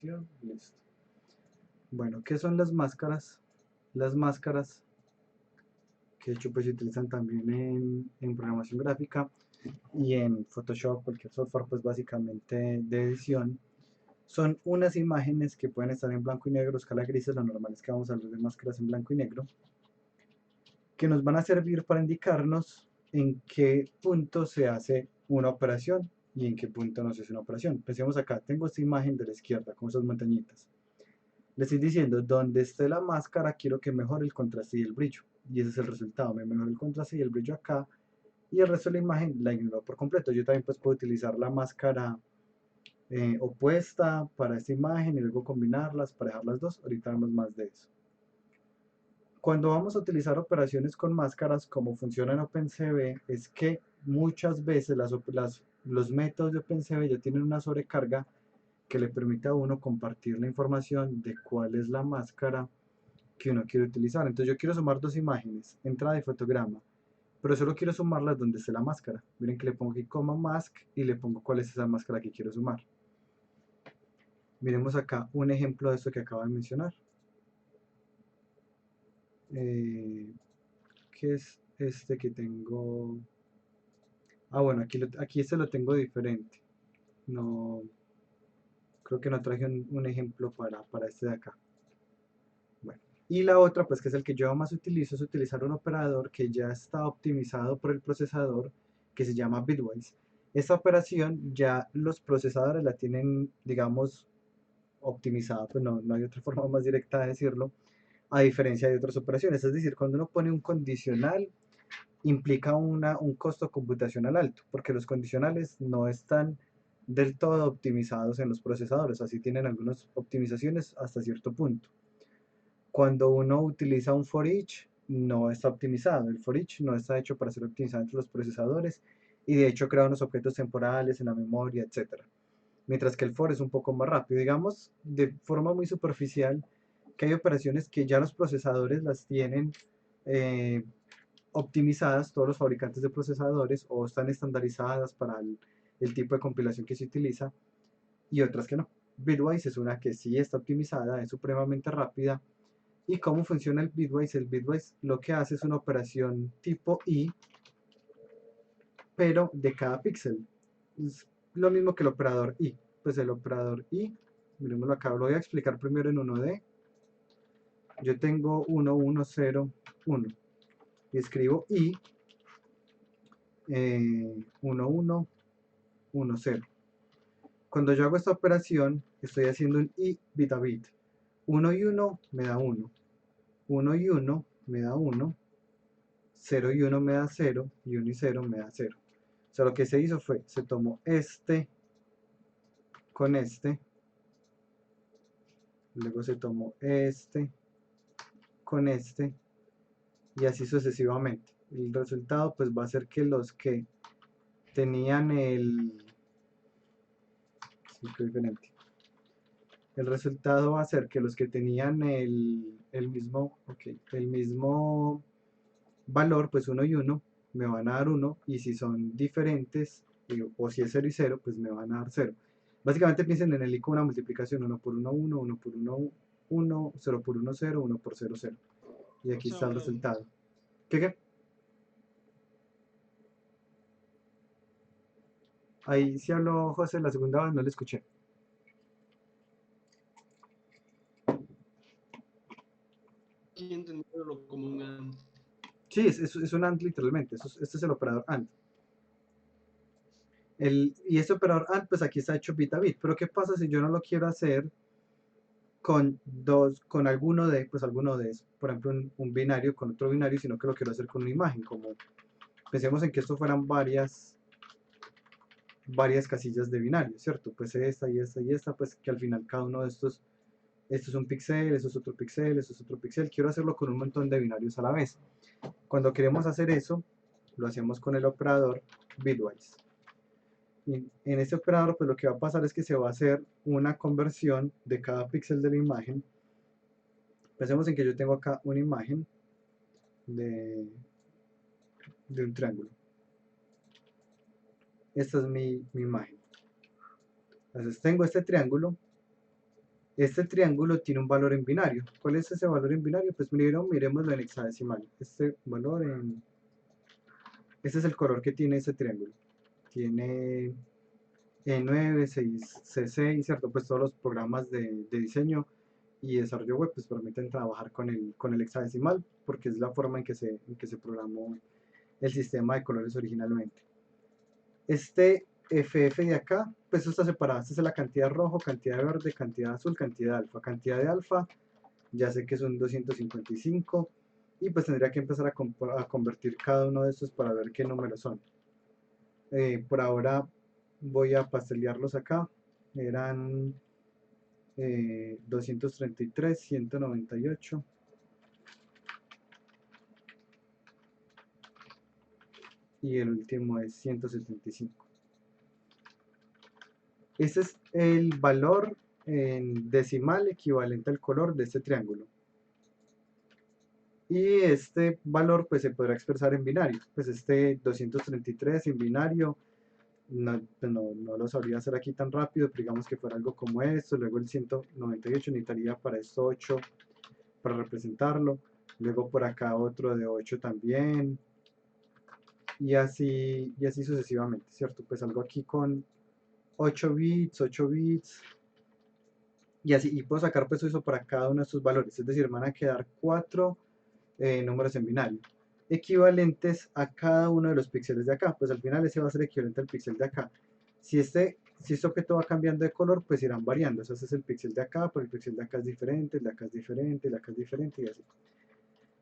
Listo. Bueno, ¿qué son las máscaras? Las máscaras, que de hecho pues se utilizan también en programación gráfica y en Photoshop, cualquier software pues básicamente de edición, son unas imágenes que pueden estar en blanco y negro, escala grises. Lo normal es que vamos a hablar de máscaras en blanco y negro, que nos van a servir para indicarnos en qué punto se hace una operación y en qué punto no se hace una operación. Pensemos acá, tengo esta imagen de la izquierda con esas montañitas. Le estoy diciendo, donde esté la máscara, quiero que mejore el contraste y el brillo. Y ese es el resultado, me mejora el contraste y el brillo acá, y el resto de la imagen la ignoro por completo. Yo también pues puedo utilizar la máscara opuesta para esta imagen y luego combinarlas para dejar las dos. Ahorita vemos más de eso. Cuando vamos a utilizar operaciones con máscaras, como funciona en OpenCV, es que muchas veces los métodos de OpenCV ya tienen una sobrecarga que le permite a uno compartir la información de cuál es la máscara que uno quiere utilizar. Entonces yo quiero sumar dos imágenes, entrada y fotograma, pero solo quiero sumarlas donde esté la máscara. Miren que le pongo aquí como mask y le pongo cuál es esa máscara que quiero sumar. Miremos acá un ejemplo de esto que acabo de mencionar. ¿Qué es este que tengo? Ah, bueno, aquí este lo tengo diferente. No, creo que no traje un ejemplo para este de acá. Bueno, y la otra, pues que es el que yo más utilizo, es utilizar un operador que ya está optimizado por el procesador, que se llama Bitwise. Esta operación ya los procesadores la tienen, digamos, optimizada, pues no hay otra forma más directa de decirlo, a diferencia de otras operaciones. Es decir, cuando uno pone un condicional, implica un costo computacional alto, porque los condicionales no están del todo optimizados en los procesadores, así tienen algunas optimizaciones hasta cierto punto. Cuando uno utiliza un for each, no está optimizado. El for each no está hecho para ser optimizado entre los procesadores y de hecho crea unos objetos temporales en la memoria, etc. Mientras que el for es un poco más rápido. Digamos de forma muy superficial que hay operaciones que ya los procesadores las tienen eh, optimizadas, todos los fabricantes de procesadores, o están estandarizadas para el tipo de compilación que se utiliza, y otras que no. Bitwise es una que sí está optimizada, es supremamente rápida. ¿Y cómo funciona el Bitwise? El Bitwise lo que hace es una operación tipo I, pero de cada píxel. Es lo mismo que el operador I. Pues el operador I, miremoslo acá, lo voy a explicar primero en 1D. Yo tengo 1, 1, 0, 1. Y escribo I, 1, 1, 1, 0. Cuando yo hago esta operación, estoy haciendo un I bit a bit. 1 y 1 me da 1. 1 y 1 me da 1. 0 y 1 me da 0. Y 1 y 0 me da 0. O sea, lo que se hizo fue, se tomó este con este, luego se tomó este con este, y así sucesivamente. El resultado pues va a ser que los que tenían diferente. El resultado va a ser que los que tenían el mismo valor, pues 1 y 1, me van a dar 1, y si son diferentes, o si es 0 y 0, pues me van a dar 0. Básicamente piensen en el I con una multiplicación: 1 por 1, 1, 1 por 1, 1, 0 por 1, 0, 1 por 0, 0. Y aquí está el resultado. ¿Qué? Ahí sí habló José la segunda vez, no le escuché. Aquí entendido como un AND. Sí, es un AND literalmente. Este es el operador AND. Y este operador AND, pues aquí está hecho bit a bit. Pero ¿qué pasa si yo no lo quiero hacer con alguno de, pues alguno de eso? Por ejemplo, un binario con otro binario, sino que lo quiero hacer con una imagen. Como pensemos en que esto fueran varias casillas de binario, ¿cierto? Pues esta y esta y esta, pues que al final cada uno de estos, esto es un píxel, esto es otro píxel, esto es otro píxel. Quiero hacerlo con un montón de binarios a la vez. Cuando queremos hacer eso, lo hacemos con el operador bitwise. Y en este operador, pues lo que va a pasar es que se va a hacer una conversión de cada píxel de la imagen. Pensemos en que yo tengo acá una imagen de un triángulo. Esta es mi imagen. Entonces tengo este triángulo Este triángulo tiene un valor en binario. ¿Cuál es ese valor en binario? Pues miremoslo en hexadecimal. Este valor en... Este es el color que tiene ese triángulo. Tiene E9, 6, C6, ¿cierto? Pues todos los programas de diseño y desarrollo web pues permiten trabajar con el hexadecimal porque es la forma en que se programó el sistema de colores originalmente. Este FF de acá, pues esto está separado. Esta es la cantidad rojo, cantidad de verde, cantidad azul, cantidad de alfa. Cantidad de alfa, ya sé que son 255 y pues tendría que empezar a convertir cada uno de estos para ver qué números son. Por ahora voy a pastelearlos acá. Eran 233, 198 y el último es 175. Ese es el valor en decimal equivalente al color de este triángulo. Y este valor pues se podrá expresar en binario. Pues este 233 en binario no lo sabría hacer aquí tan rápido, pero digamos que fuera algo como esto. Luego el 198 necesitaría para esto 8 para representarlo. Luego por acá otro de 8 también. Y así sucesivamente, ¿cierto? Pues algo aquí con 8 bits, 8 bits. Y así, y puedo sacar pues eso para cada uno de estos valores. Es decir, van a quedar 4 números en binario, equivalentes a cada uno de los píxeles de acá. Pues al final ese va a ser equivalente al píxel de acá. Si este objeto va cambiando de color, pues irán variando. O sea, ese es el píxel de acá, pero el píxel de acá es diferente, el de acá es diferente, el de acá es diferente y así.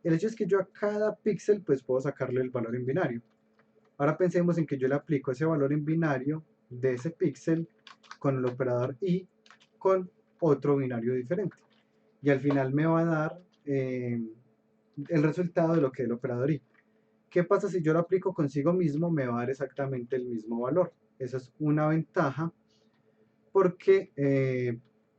El hecho es que yo a cada píxel pues puedo sacarle el valor en binario. Ahora pensemos en que yo le aplico ese valor en binario de ese píxel con el operador i con otro binario diferente. Y al final me va a dar el resultado de lo que es el operador i. ¿Qué pasa si yo lo aplico consigo mismo? Me va a dar exactamente el mismo valor. Esa es una ventaja porque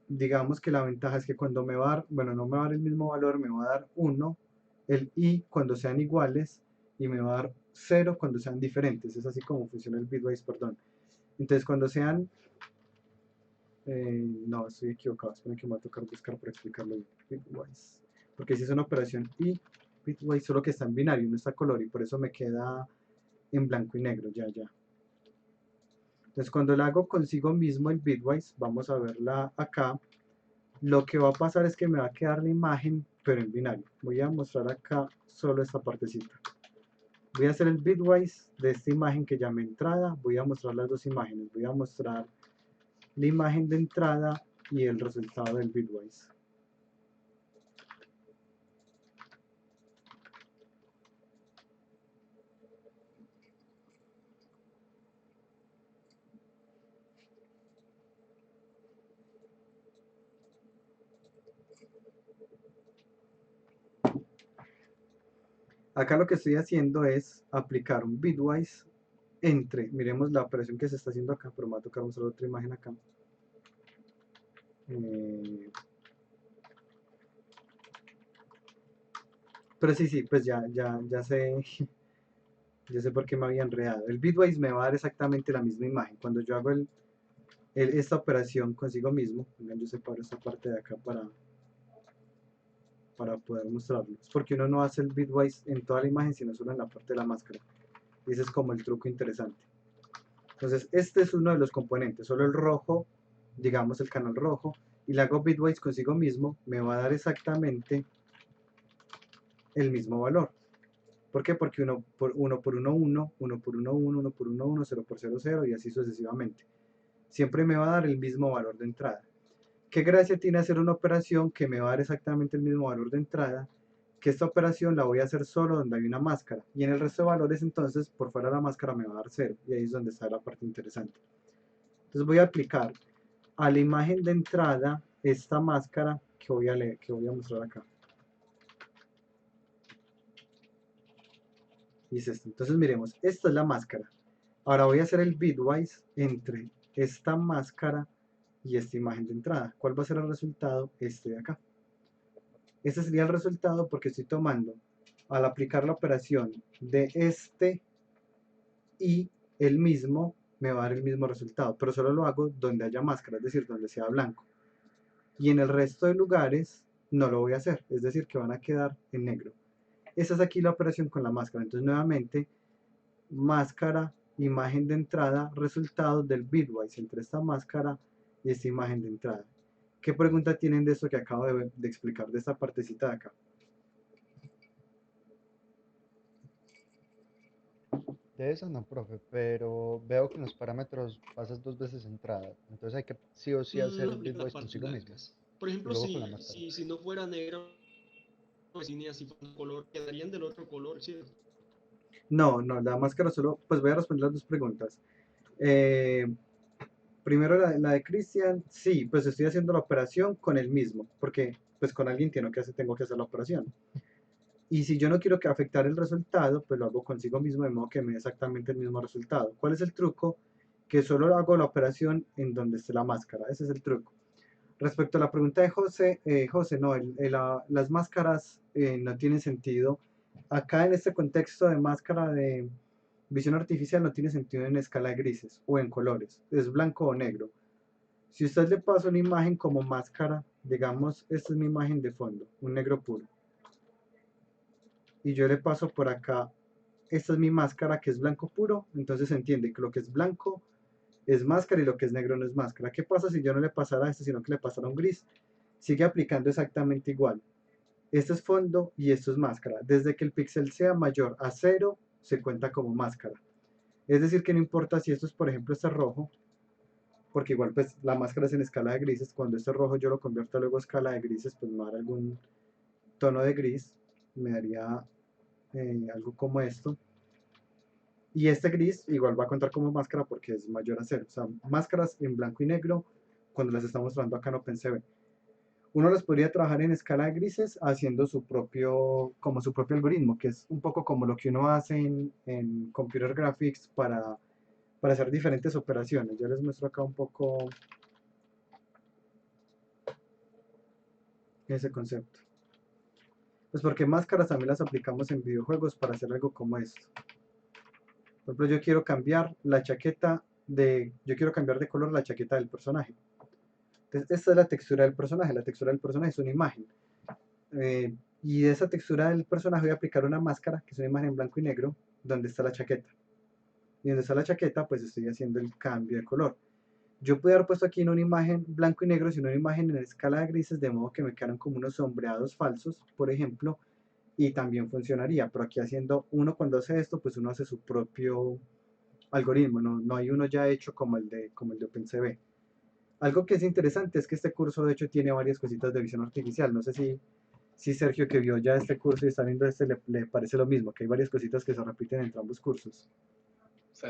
digamos que la ventaja es que cuando me va a dar, bueno, no me va a dar el mismo valor, me va a dar 1, el i cuando sean iguales y me va a dar 0 cuando sean diferentes. Es así como funciona el bitwise, perdón. Entonces cuando sean, no, estoy equivocado, esperen que me va a tocar buscar para explicarlo bien. Bitwise, porque si es una operación i bitwise, solo que está en binario, no está color y por eso me queda en blanco y negro, ya. Entonces cuando le hago consigo mismo el bitwise, vamos a verla acá, lo que va a pasar es que me va a quedar la imagen, pero en binario. Voy a mostrar acá solo esta partecita. Voy a hacer el bitwise de esta imagen que llamé entrada, voy a mostrar las dos imágenes, voy a mostrar la imagen de entrada y el resultado del bitwise. Acá lo que estoy haciendo es aplicar un bitwise entre, miremos la operación que se está haciendo acá, pero me va a tocar mostrar otra imagen acá. Pero sí, pues ya sé, ya sé por qué me había enredado. El bitwise me va a dar exactamente la misma imagen. Cuando yo hago esta operación consigo mismo, yo separo esta parte de acá para poder mostrarlo. Es porque uno no hace el bitwise en toda la imagen, sino solo en la parte de la máscara. Y ese es como el truco interesante. Entonces, este es uno de los componentes, solo el rojo, digamos el canal rojo, y le hago bitwise consigo mismo, me va a dar exactamente el mismo valor. ¿Por qué? Porque 1 por 1, 1, 1 por 1, 1, 1 por 1, 1, 0 por 0, 0 y así sucesivamente. Siempre me va a dar el mismo valor de entrada. ¿Qué gracia tiene hacer una operación que me va a dar exactamente el mismo valor de entrada? Que esta operación la voy a hacer solo donde hay una máscara. Y en el resto de valores entonces por fuera de la máscara me va a dar 0. Y ahí es donde está la parte interesante. Entonces voy a aplicar a la imagen de entrada esta máscara que voy a mostrar acá. Y es esto. Entonces miremos, esta es la máscara. Ahora voy a hacer el bitwise entre esta máscara y esta imagen de entrada. ¿Cuál va a ser el resultado? Este de acá. Este sería el resultado porque estoy tomando, al aplicar la operación de este y el mismo, me va a dar el mismo resultado, pero solo lo hago donde haya máscara, es decir, donde sea blanco. y en el resto de lugares no lo voy a hacer, es decir, que van a quedar en negro. Esa es aquí la operación con la máscara. Entonces nuevamente, máscara, imagen de entrada, resultados del bitwise entre esta máscara y esta imagen de entrada. ¿Qué pregunta tienen de esto que acabo de explicar, de esta partecita de acá? De eso no, profe, pero veo que en los parámetros pasas dos veces entrada. Entonces hay que sí o sí hacer No el aplica las bitwise partes consigo mismo. blancas. Por Y ejemplo, luego con la máscara. si no fuera negro, las líneas si fuera un color, quedarían del otro color, ¿cierto? No, no, la máscara solo, pues voy a responder las dos preguntas. Eh, Primero la de Cristian, sí, pues estoy haciendo la operación con el mismo, porque pues con alguien tengo que hacer la operación. Y si yo no quiero que afectar el resultado, pues lo hago consigo mismo de modo que me dé exactamente el mismo resultado. ¿Cuál es el truco? Que solo hago la operación en donde esté la máscara. Ese es el truco. Respecto a la pregunta de José, José, no, las máscaras no tienen sentido. Acá en este contexto de máscara de visión artificial no tiene sentido en escala de grises o en colores. Es blanco o negro. Si usted le pasa una imagen como máscara, digamos, esta es mi imagen de fondo, un negro puro. Y yo le paso por acá, esta es mi máscara que es blanco puro, entonces se entiende que lo que es blanco es máscara y lo que es negro no es máscara. ¿Qué pasa si yo no le pasara esto, sino que le pasara un gris? Sigue aplicando exactamente igual. Esto es fondo y esto es máscara. Desde que el píxel sea mayor a 0, se cuenta como máscara. Es decir, que no importa si esto es, por ejemplo, este rojo, porque igual pues la máscara es en escala de grises. Cuando este rojo yo lo convierto luego a escala de grises, pues me va a dar algún tono de gris. Me daría algo como esto. Y este gris igual va a contar como máscara porque es mayor a 0. O sea, máscaras en blanco y negro cuando las está mostrando acá en OpenCV. Uno los podría trabajar en escala de grises haciendo como su propio algoritmo, que es un poco como lo que uno hace en Computer Graphics para hacer diferentes operaciones. Ya les muestro acá un poco ese concepto. Pues porque máscaras también las aplicamos en videojuegos para hacer algo como esto. Por ejemplo, yo quiero cambiar yo quiero cambiar de color la chaqueta del personaje. Entonces, esta es la textura del personaje. La textura del personaje es una imagen. Y de esa textura del personaje voy a aplicar una máscara, que es una imagen en blanco y negro, donde está la chaqueta. Y donde está la chaqueta, pues estoy haciendo el cambio de color. Yo pude haber puesto aquí no una imagen blanco y negro, sino una imagen en escala de grises, de modo que me quedaran como unos sombreados falsos, por ejemplo, y también funcionaría. Pero aquí cuando hace esto, pues uno hace su propio algoritmo, no hay uno ya hecho como el de OpenCV. Algo que es interesante es que este curso de hecho tiene varias cositas de visión artificial. No sé si Sergio, que vio ya este curso y está viendo este, le parece lo mismo, que hay varias cositas que se repiten entre ambos cursos, Sí.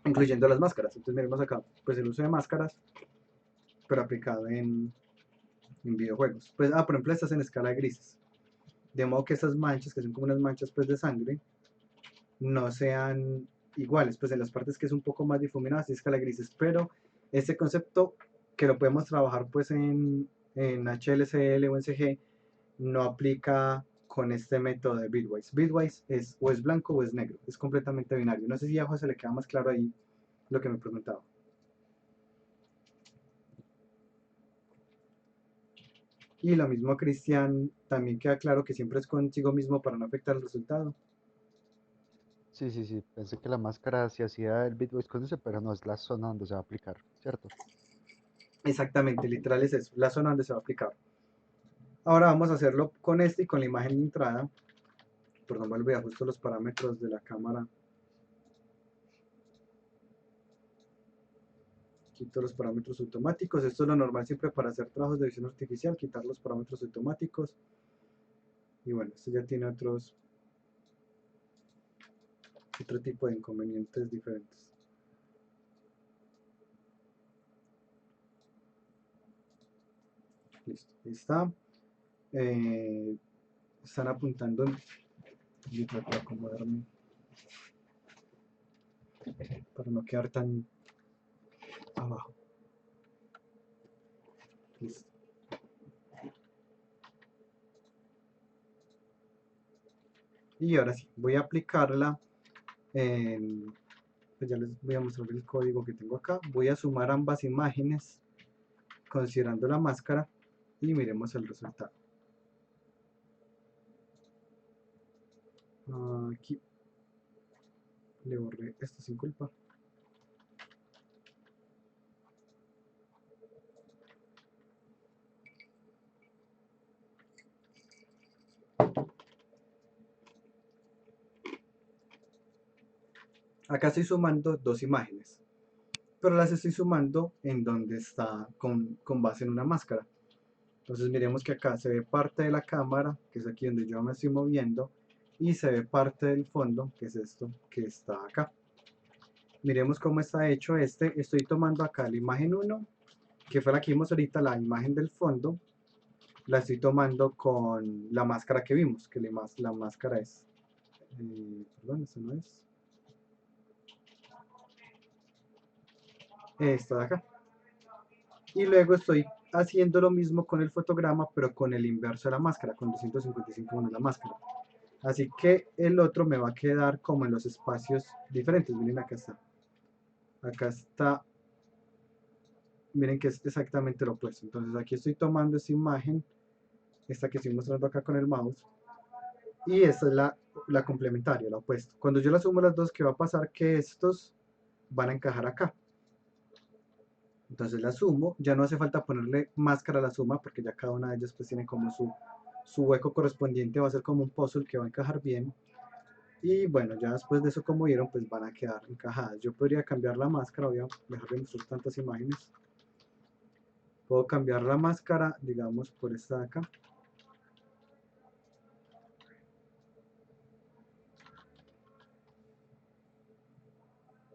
incluyendo las máscaras. Entonces miremos acá, pues el uso de máscaras, pero aplicado en videojuegos. Pues, por ejemplo, estas en escala de grises. De modo que esas manchas, que son como unas manchas pues de sangre, no sean iguales, pues en las partes que es un poco más difuminadas, y escala de grises, pero este concepto que lo podemos trabajar pues en HLCL o en CG, no aplica con este método de bitwise. Bitwise es o es blanco o es negro, es completamente binario. No sé si a José le queda más claro ahí lo que me preguntaba. Y lo mismo Cristian, también queda claro que siempre es consigo mismo para no afectar el resultado. Sí, sí, sí. Pensé que la máscara se hacía el bitwise con ese, pero no es la zona donde se va a aplicar, ¿cierto? Exactamente, literal es eso, la zona donde se va a aplicar. Ahora vamos a hacerlo con este y con la imagen de entrada. Perdón, vuelvo y ajusto los parámetros de la cámara. Quito los parámetros automáticos. Esto es lo normal siempre para hacer trabajos de visión artificial, quitar los parámetros automáticos. Y bueno, esto ya tiene otro tipo de inconvenientes diferentes. Listo, ahí está. Están apuntando. Yo trato de acomodarme para no quedar tan abajo. Listo. Y ahora sí, voy a aplicarla pues ya les voy a mostrar el código que tengo acá. Voy a sumar ambas imágenes considerando la máscara y miremos el resultado. Aquí le borré esto sin culpa. Acá estoy sumando dos imágenes, pero las estoy sumando en donde está con base en una máscara. Entonces miremos que acá se ve parte de la cámara, que es aquí donde yo me estoy moviendo, y se ve parte del fondo, que es esto que está acá. Miremos cómo está hecho este. Estoy tomando acá la imagen 1, que fue la que vimos ahorita, la imagen del fondo. La estoy tomando con la máscara que vimos, que la máscara es... perdón, eso no es. Esta de acá. Y luego estoy haciendo lo mismo con el fotograma, pero con el inverso de la máscara, con 255 la máscara. Así que el otro me va a quedar como en los espacios diferentes. Miren, acá está. Acá está. Miren que es exactamente lo opuesto. Entonces aquí estoy tomando esta imagen, esta que estoy mostrando acá con el mouse, y esta es la complementaria, la opuesta. Cuando yo la sumo las dos, ¿qué va a pasar? Que estos van a encajar acá. Entonces la sumo, ya no hace falta ponerle máscara a la suma, porque ya cada una de ellas pues tiene como su hueco correspondiente, va a ser como un puzzle que va a encajar bien. Y bueno, ya después de eso, como vieron, pues van a quedar encajadas. Yo podría cambiar la máscara, voy a dejar de mostrar tantas imágenes. Puedo cambiar la máscara, digamos, por esta de acá.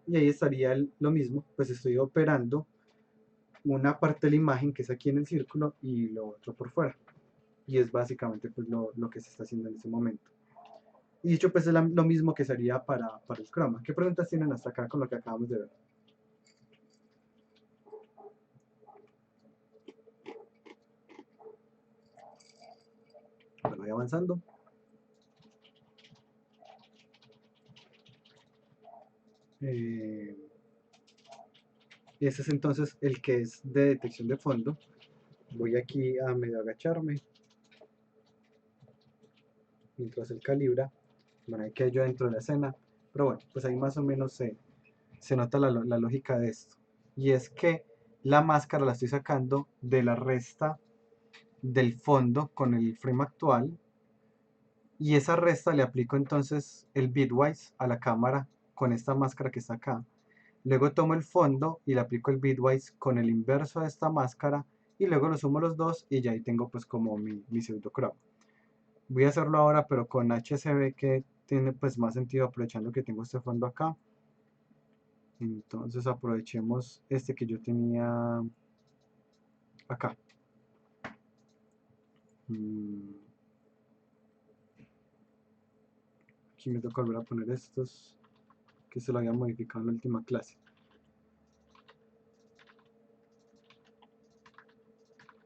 Y ahí estaría lo mismo, pues estoy operando una parte de la imagen que es aquí en el círculo y lo otro por fuera. Y es básicamente pues lo que se está haciendo en este momento. Y dicho pues es lo mismo que sería para el croma. ¿Qué preguntas tienen hasta acá con lo que acabamos de ver? Bueno, voy avanzando. Ese es entonces el que es de detección de fondo. Voy aquí a medio agacharme mientras él calibra. Bueno, ahí quedo yo dentro de la escena. Pero bueno, pues ahí más o menos se nota la lógica de esto. Y es que la máscara la estoy sacando de la resta del fondo con el frame actual. Y esa resta le aplico entonces el bitwise a la cámara con esta máscara que está acá. Luego tomo el fondo y le aplico el bitwise con el inverso de esta máscara y luego lo sumo los dos y ya ahí tengo pues como mi pseudocroma. Voy a hacerlo ahora pero con HCB, que tiene pues más sentido aprovechando que tengo este fondo acá. Entonces aprovechemos este que yo tenía acá. Aquí me toca volver a poner estos que se lo había modificado en la última clase.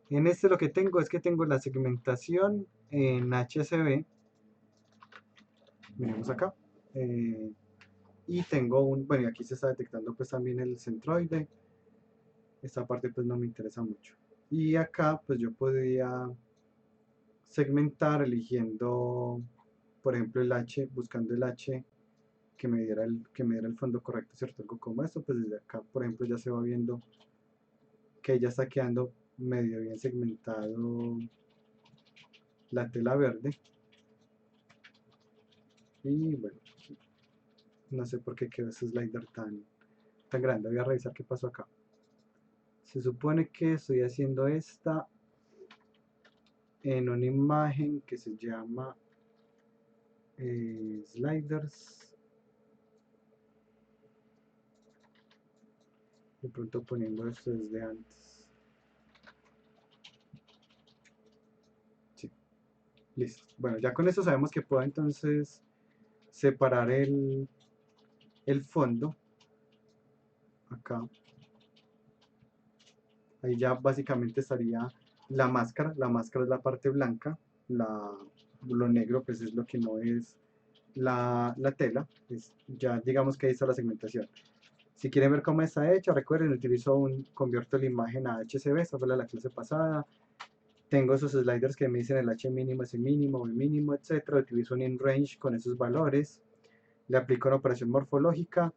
En este lo que tengo es que tengo la segmentación en HCB. Miremos acá. Y tengo bueno, y aquí se está detectando pues también el centroide. Esta parte pues no me interesa mucho. Y acá pues yo podría segmentar eligiendo, por ejemplo, el H, buscando el H que me diera el fondo correcto, ¿cierto? Algo como esto, pues desde acá, por ejemplo, ya se va viendo que ya está quedando medio bien segmentado la tela verde. Y bueno, no sé por qué quedó ese slider tan grande. Voy a revisar qué pasó acá. Se supone que estoy haciendo esta en una imagen que se llama sliders. De pronto poniendo esto desde antes. Sí, listo. Bueno, ya con eso sabemos que puedo entonces separar el fondo acá. Ahí ya básicamente estaría la máscara. La máscara es la parte blanca. Lo negro pues es lo que no es la tela. Ya digamos que ahí está la segmentación. Si quieren ver cómo está hecha, recuerden, convierto la imagen a HCB, esta fue la clase pasada. Tengo esos sliders que me dicen el H mínimo es el mínimo, el mínimo, etc. Utilizo un InRange con esos valores. Le aplico una operación morfológica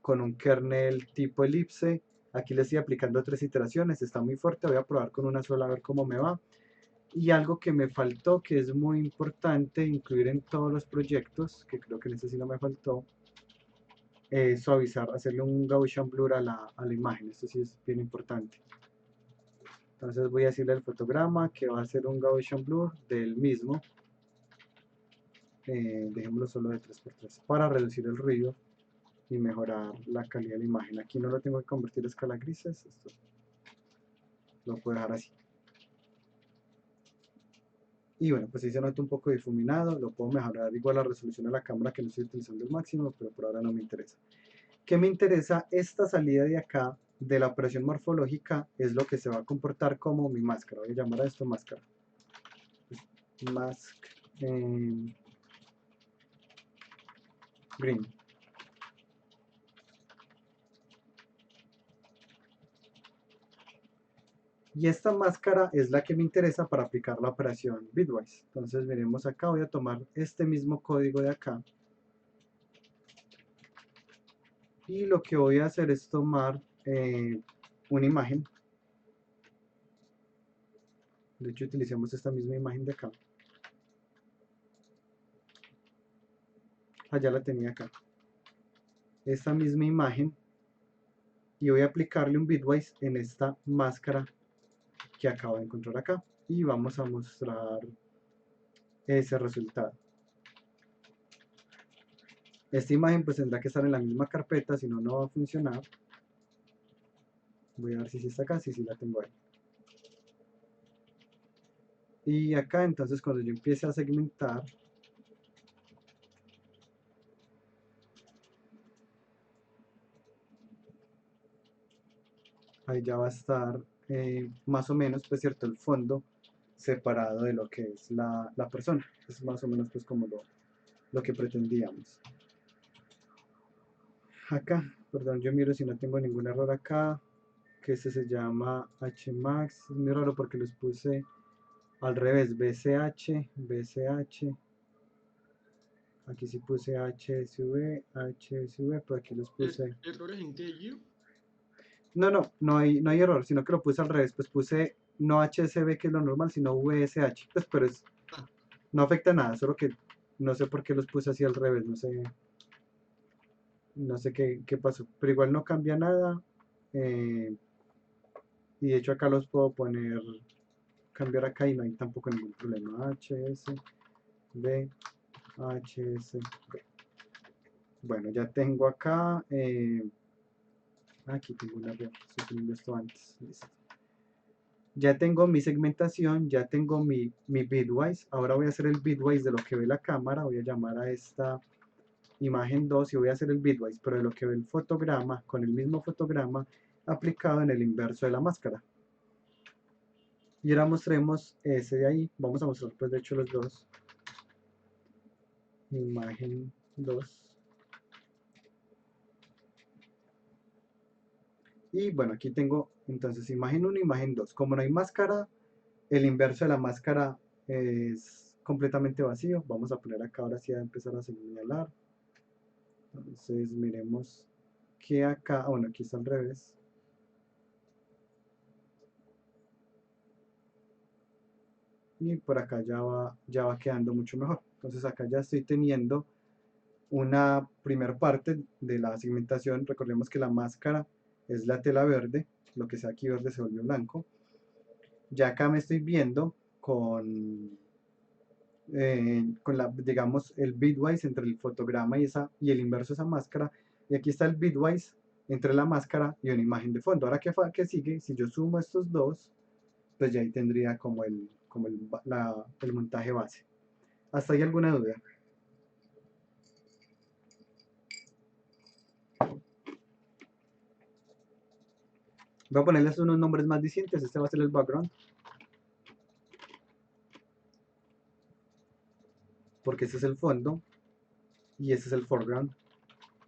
con un kernel tipo elipse. Aquí le estoy aplicando 3 iteraciones, está muy fuerte, voy a probar con una sola a ver cómo me va. Y algo que me faltó, que es muy importante incluir en todos los proyectos, que creo que en este sí no me faltó, es suavizar, hacerle un Gaussian blur a la imagen. Esto sí es bien importante. Entonces voy a decirle al fotograma que va a hacer un Gaussian blur del mismo. Dejémoslo solo de 3×3 para reducir el ruido y mejorar la calidad de la imagen. Aquí no lo tengo que convertir a escala grises, esto lo puedo dejar así. Y bueno, pues si se nota un poco difuminado, lo puedo mejorar igual la resolución de la cámara, que no estoy utilizando el máximo, pero por ahora no me interesa. ¿Qué me interesa? Esta salida de acá de la operación morfológica es lo que se va a comportar como mi máscara. Voy a llamar a esto máscara. Mask green. Y esta máscara es la que me interesa para aplicar la operación bitwise. Entonces miremos acá, voy a tomar este mismo código de acá. Y lo que voy a hacer es tomar una imagen. De hecho, utilicemos esta misma imagen de acá. Allá la tenía acá. Esta misma imagen. Y voy a aplicarle un bitwise en esta máscara que acabo de encontrar acá. Y vamos a mostrar ese resultado. Esta imagen pues tendrá que estar en la misma carpeta, si no, no va a funcionar. Voy a ver si sí está acá, sí la tengo ahí. Y acá entonces cuando yo empiece a segmentar, ahí ya va a estar más o menos, pues cierto, el fondo separado de lo que es la persona. Es más o menos pues como lo que pretendíamos. Acá, perdón, yo miro si no tengo ningún error acá, que este se llama Hmax. Es muy raro porque los puse al revés, BCH, BCH. Aquí sí puse HSV, HSV, pero aquí los puse. ¿Errores en qué, Gio? No hay error, sino que lo puse al revés, pues puse no HSV, que es lo normal, sino VSH, pues, pero no afecta nada, solo que no sé por qué los puse así al revés, no sé qué pasó, pero igual no cambia nada, y de hecho acá los puedo cambiar acá y no hay tampoco ningún problema. HSV, HSV. Bueno, ya tengo acá, aquí tengo un error, estoy poniendo esto antes, listo. Ya tengo mi segmentación, ya tengo mi bitwise. Ahora voy a hacer el bitwise de lo que ve la cámara. Voy a llamar a esta imagen 2 y voy a hacer el bitwise, pero de lo que ve el fotograma, con el mismo fotograma aplicado en el inverso de la máscara. Y ahora mostremos ese de ahí. Vamos a mostrar pues de hecho los dos. Imagen 2. Y bueno, aquí tengo entonces imagen 1, imagen 2. Como no hay máscara, el inverso de la máscara es completamente vacío. Vamos a poner acá ahora sí a empezar a señalar. Entonces miremos que acá, bueno, aquí está al revés. Y por acá ya va quedando mucho mejor. Entonces acá ya estoy teniendo una primera parte de la segmentación. Recordemos que la máscara es la tela verde, lo que sea aquí verde se volvió blanco. Ya acá me estoy viendo con digamos, el bitwise entre el fotograma y el inverso de esa máscara. Y aquí está el bitwise entre la máscara y una imagen de fondo. Ahora, ¿qué sigue? Si yo sumo estos dos, pues ya ahí tendría como el montaje base. ¿Hasta ahí alguna duda? Voy a ponerles unos nombres más distintos. Este va a ser el background, porque este es el fondo, y este es el foreground,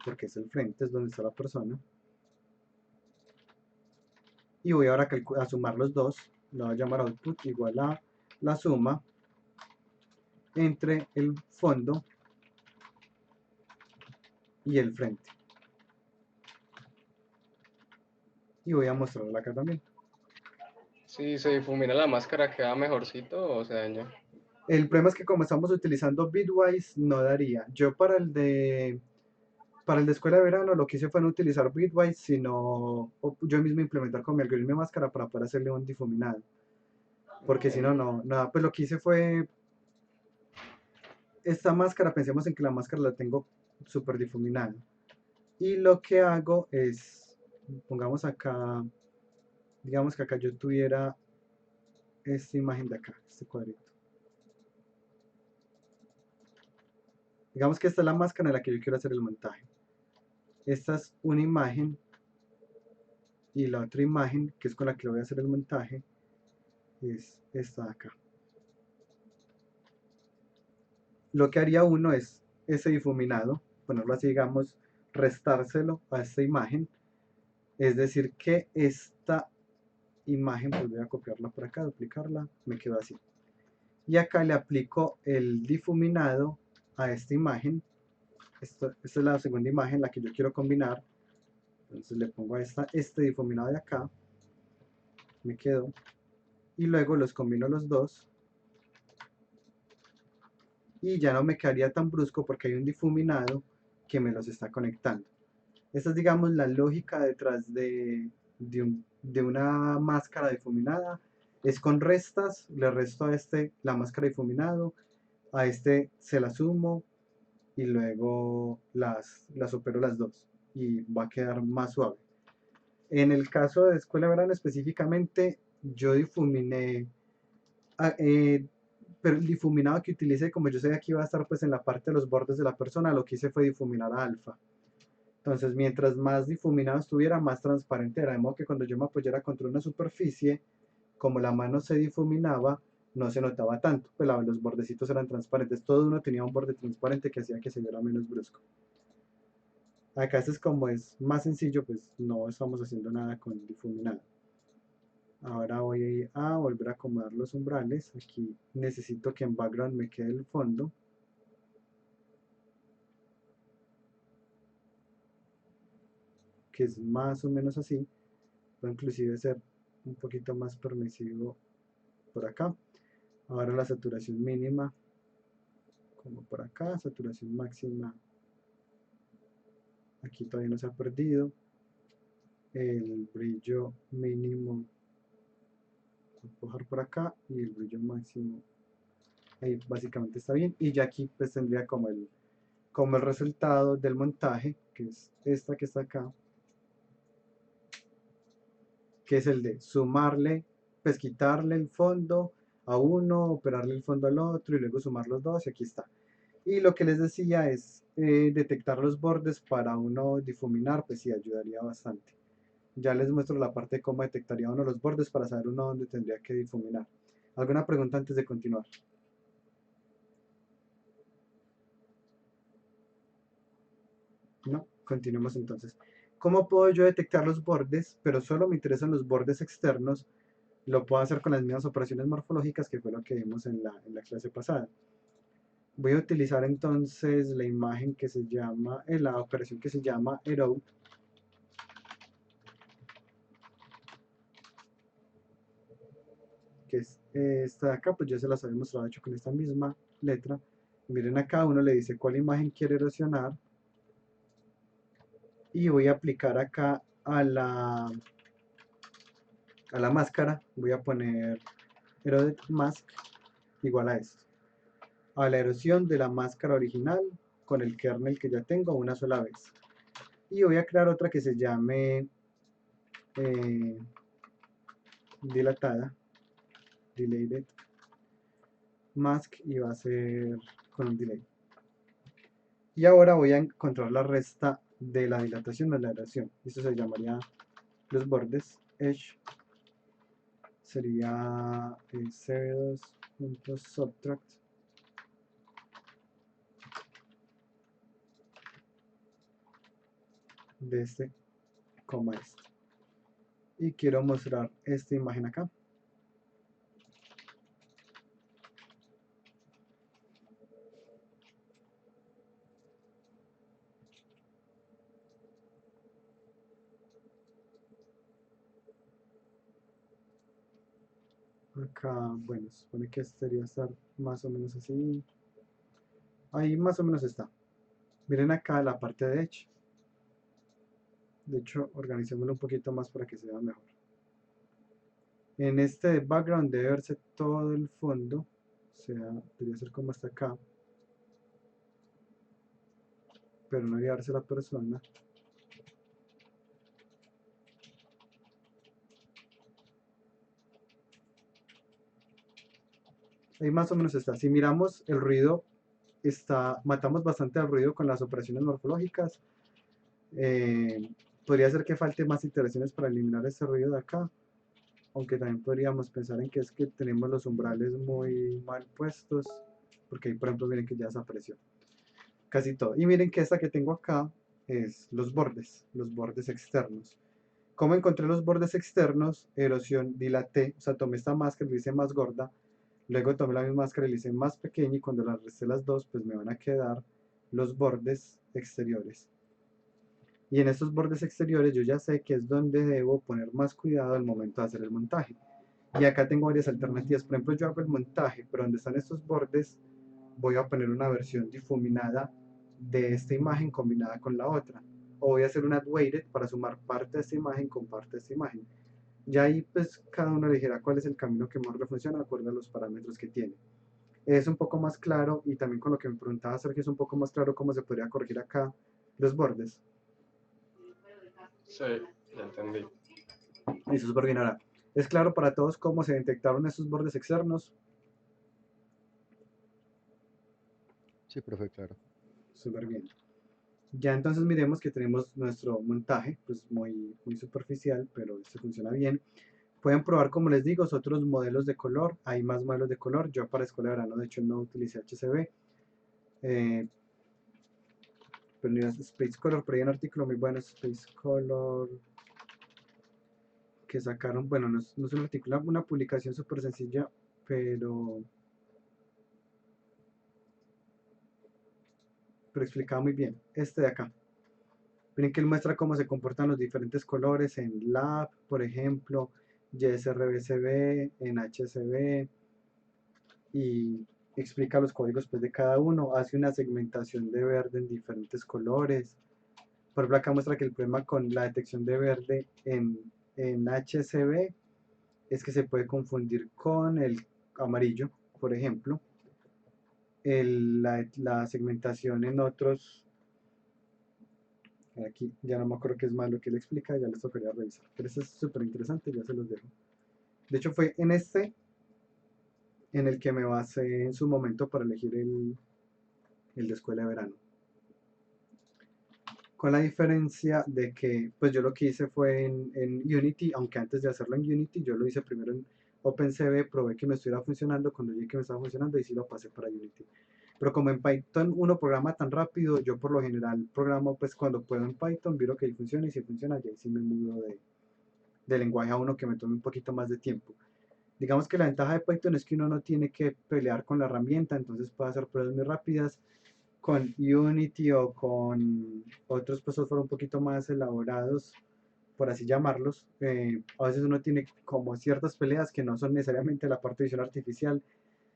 porque es el frente, es donde está la persona. y voy ahora a sumar los dos. Lo voy a llamar output igual a la suma entre el fondo y el frente. Y voy a mostrarlo acá también. Si se difumina la máscara, ¿queda mejorcito o se daña? El problema es que como estamos utilizando Bitwise, no daría. Yo para el de escuela de verano lo que hice fue no utilizar Bitwise, sino yo mismo implementar con mi algoritmo de máscara para poder hacerle un difuminado. Porque si no, no, nada. Pues lo que hice fue esta máscara, pensemos en que la máscara la tengo súper difuminada. Y lo que hago es, pongamos acá, digamos que acá yo tuviera esta imagen de acá, este cuadrito. Digamos que esta es la máscara en la que yo quiero hacer el montaje. Esta es una imagen y la otra imagen, que es con la que voy a hacer el montaje, es esta de acá. Lo que haría uno es ese difuminado, ponerlo así, digamos, restárselo a esta imagen. Es decir, que esta imagen, pues voy a copiarla por acá, duplicarla, me quedó así. Y acá le aplico el difuminado a esta imagen. Esta es la segunda imagen, la que yo quiero combinar. Entonces le pongo a este difuminado de acá, me quedó. Y luego los combino los dos. Y ya no me quedaría tan brusco porque hay un difuminado que me los está conectando. Esta es, digamos, la lógica detrás de una máscara difuminada. Es con restas, le resto a este la máscara difuminado, a este se la sumo y luego las opero las dos y va a quedar más suave. En el caso de escuela de verano específicamente, yo difuminé, pero el difuminado que utilicé, como yo sé que aquí va a estar pues en la parte de los bordes de la persona, lo que hice fue difuminar a alfa. Entonces, mientras más difuminado estuviera, más transparente era. De modo que cuando yo me apoyara contra una superficie, como la mano se difuminaba, no se notaba tanto. Pues los bordecitos eran transparentes. Todo uno tenía un borde transparente que hacía que se viera menos brusco. Acá este es como es más sencillo, pues no estamos haciendo nada con difuminado. Ahora voy a volver a acomodar los umbrales. Aquí necesito que en background me quede el fondo. Que es más o menos así. Puede inclusive ser un poquito más permisivo por acá. Ahora la saturación mínima, como por acá, saturación máxima. Aquí todavía no se ha perdido. El brillo mínimo, empujar por acá y el brillo máximo. Ahí básicamente está bien. Y ya aquí pues tendría como el resultado del montaje, que es esta que está acá, que es el de sumarle, pues quitarle el fondo a uno, operarle el fondo al otro y luego sumar los dos y aquí está. Y lo que les decía es detectar los bordes para uno difuminar, pues sí ayudaría bastante. Ya les muestro la parte de cómo detectaría uno los bordes para saber uno dónde tendría que difuminar. ¿Alguna pregunta antes de continuar? No, continuemos entonces. ¿Cómo puedo yo detectar los bordes? Pero solo me interesan los bordes externos. Lo puedo hacer con las mismas operaciones morfológicas que fue lo que vimos en la clase pasada. Voy a utilizar entonces la imagen que se llama, la operación que se llama Arrow, que es esta de acá, pues ya se las había mostrado hecho con esta misma letra. Miren acá, uno le dice cuál imagen quiere erosionar y voy a aplicar acá a la máscara, voy a poner Eroded Mask igual a esto, a la erosión de la máscara original con el kernel que ya tengo una sola vez. Y voy a crear otra que se llame dilatada, delayed mask y va a ser con un delay. Y ahora voy a encontrar la resta de la dilatación de la erosión. Esto se llamaría los bordes. Edge sería cb2.subtract de este, coma este. y quiero mostrar esta imagen acá. Acá, bueno, se supone que este debería estar más o menos así. Ahí más o menos está. Miren acá la parte de Edge. De hecho, organizémoslo un poquito más para que se vea mejor. En este background debe verse todo el fondo. O sea, debería ser como hasta acá. Pero no debería verse la persona. Ahí más o menos está. Si miramos el ruido, matamos bastante el ruido con las operaciones morfológicas. Eh, Podría ser que falte más iteraciones para eliminar ese ruido de acá. Aunque también podríamos pensar en que es que tenemos los umbrales muy mal puestos. Porque ahí, por ejemplo, miren que ya desapareció. Casi todo. Y miren que esta que tengo acá es los bordes externos. ¿Cómo encontré los bordes externos? Erosión, dilaté, o sea, tomé esta máscara y la hice más gorda, luego tomé la misma máscara y la hice más pequeña y cuando las resté las dos, pues me van a quedar los bordes exteriores. Y en estos bordes exteriores yo ya sé que es donde debo poner más cuidado al momento de hacer el montaje. Y acá tengo varias alternativas. Por ejemplo, yo hago el montaje, pero donde están estos bordes, voy a poner una versión difuminada de esta imagen combinada con la otra. O voy a hacer un add weighted para sumar parte de esta imagen con parte de esta imagen. Ya ahí pues cada uno elegirá cuál es el camino que mejor le funciona de acuerdo a los parámetros que tiene. Es un poco más claro y también con lo que me preguntaba Sergio es un poco más claro cómo se podría corregir acá los bordes. Sí, ya entendí. Eso súper bien ahora. Es claro para todos cómo se detectaron esos bordes externos. Sí, profe, claro. Súper bien. Ya entonces miremos que tenemos nuestro montaje, pues muy superficial, pero este funciona bien. Pueden probar, como les digo, otros modelos de color. Hay más modelos de color. Yo para escuela de verano, de hecho, no utilicé HCB. Pero mira, Space Color, pero hay un artículo muy bueno, Space Color, que sacaron. Bueno, no es un artículo, una publicación súper sencilla, pero explicaba muy bien. Este de acá. Miren que él muestra cómo se comportan los diferentes colores en Lab, por ejemplo, YSRBCB, en HCB, y explica los códigos pues, de cada uno, hace una segmentación de verde en diferentes colores. Por ejemplo, acá muestra que el problema con la detección de verde en HCB es que se puede confundir con el amarillo, por ejemplo. La segmentación en otros, aquí ya no me acuerdo qué es más lo que él explica, ya les tocaría revisar. Pero eso es súper interesante, ya se los dejo. De hecho, fue en este en el que me basé en su momento para elegir el de escuela de verano. Con la diferencia de que, pues yo lo que hice fue en Unity, aunque antes de hacerlo en Unity, yo lo hice primero en OpenCV, probé que me estuviera funcionando, cuando vi que me estaba funcionando, y sí lo pasé para Unity. Pero como en Python uno programa tan rápido, yo por lo general programo pues cuando puedo en Python, miro que ahí funciona, y si funciona, ya sí me mudo de lenguaje a uno que me tome un poquito más de tiempo. Digamos que la ventaja de Python es que uno no tiene que pelear con la herramienta, entonces puede hacer pruebas muy rápidas. Con Unity o con otros pues, software un poquito más elaborados, por así llamarlos, a veces uno tiene como ciertas peleas que no son necesariamente la parte de visión artificial,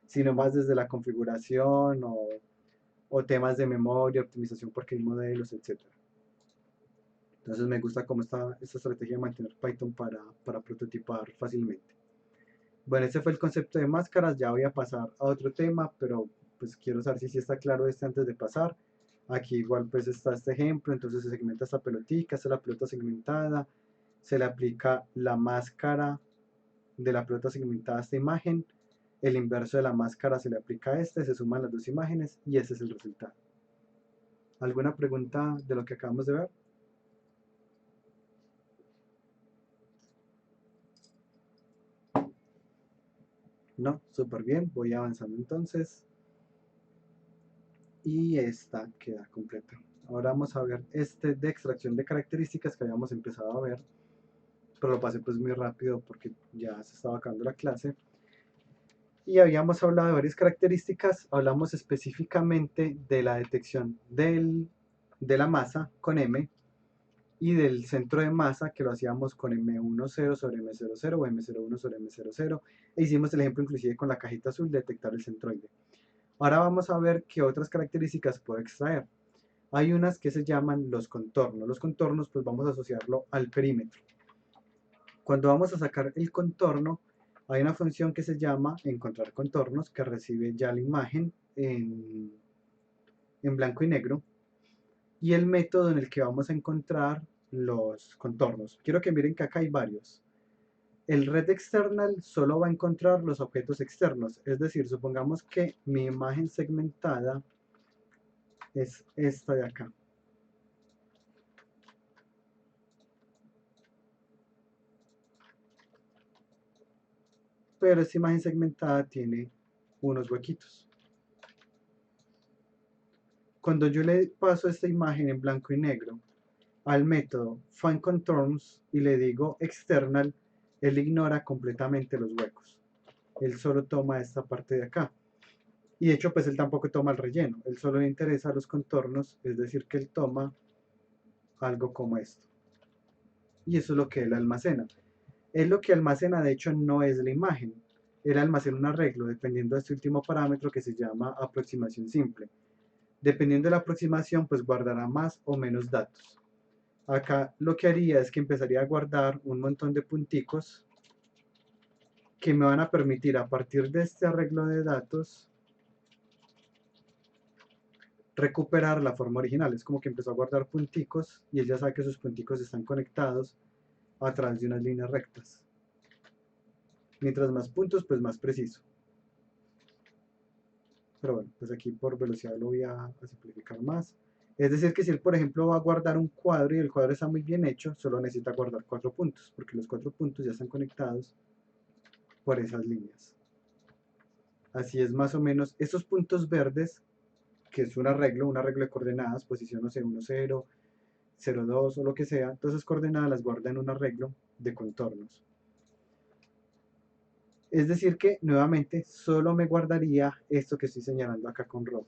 sino más desde la configuración o temas de memoria, optimización porque hay modelos, etc. Entonces me gusta como esta estrategia de mantener Python para prototipar fácilmente. Bueno, ese fue el concepto de máscaras. Ya voy a pasar a otro tema, pero pues quiero saber si sí está claro este antes de pasar. Aquí igual pues está este ejemplo, entonces se segmenta esta pelotica, esta es la pelota segmentada, se le aplica la máscara de la pelota segmentada a esta imagen, el inverso de la máscara se le aplica a este, se suman las dos imágenes y ese es el resultado. ¿Alguna pregunta de lo que acabamos de ver? No, súper bien, voy avanzando entonces. Y esta queda completa. Ahora vamos a ver este de extracción de características que habíamos empezado a ver. pero lo pasé pues muy rápido porque ya se estaba acabando la clase. Y habíamos hablado de varias características, hablamos específicamente de la detección de la masa con M y del centro de masa que lo hacíamos con M10 sobre M00 o M01 sobre M00 e hicimos el ejemplo inclusive con la cajita azul de detectar el centroide. Ahora vamos a ver qué otras características puedo extraer. Hay unas que se llaman los contornos. Los contornos pues vamos a asociarlo al perímetro. Cuando vamos a sacar el contorno, hay una función que se llama encontrar contornos que recibe ya la imagen en blanco y negro y el método en el que vamos a encontrar los contornos. Quiero que miren que acá hay varios. El red external solo va a encontrar los objetos externos, es decir, supongamos que mi imagen segmentada es esta de acá. Pero esta imagen segmentada tiene unos huequitos. Cuando yo le paso esta imagen en blanco y negro al método FindContorns y le digo external, él ignora completamente los huecos. Él solo toma esta parte de acá. Y de hecho, pues él tampoco toma el relleno. Él solo le interesa los contornos, es decir, que él toma algo como esto. Y eso es lo que él almacena. Él lo que almacena, de hecho, no es la imagen. Él almacena un arreglo dependiendo de este último parámetro que se llama aproximación simple. Dependiendo de la aproximación, pues guardará más o menos datos. Acá lo que haría es que empezaría a guardar un montón de punticos que me van a permitir a partir de este arreglo de datos recuperar la forma original. Es como que empezó a guardar punticos y él ya sabe que esos punticos están conectados a través de unas líneas rectas. Mientras más puntos, pues más preciso. Pero bueno, pues aquí por velocidad lo voy a simplificar más. Es decir, que si él, por ejemplo, va a guardar un cuadro y el cuadro está muy bien hecho, solo necesita guardar 4 puntos, porque los 4 puntos ya están conectados por esas líneas. Así es más o menos, esos puntos verdes, que es un arreglo de coordenadas, posición, no sé, 1, 0, 0, 2 o lo que sea, todas esas coordenadas las guarda en un arreglo de contornos. Es decir que, nuevamente, solo me guardaría esto que estoy señalando acá con rojo.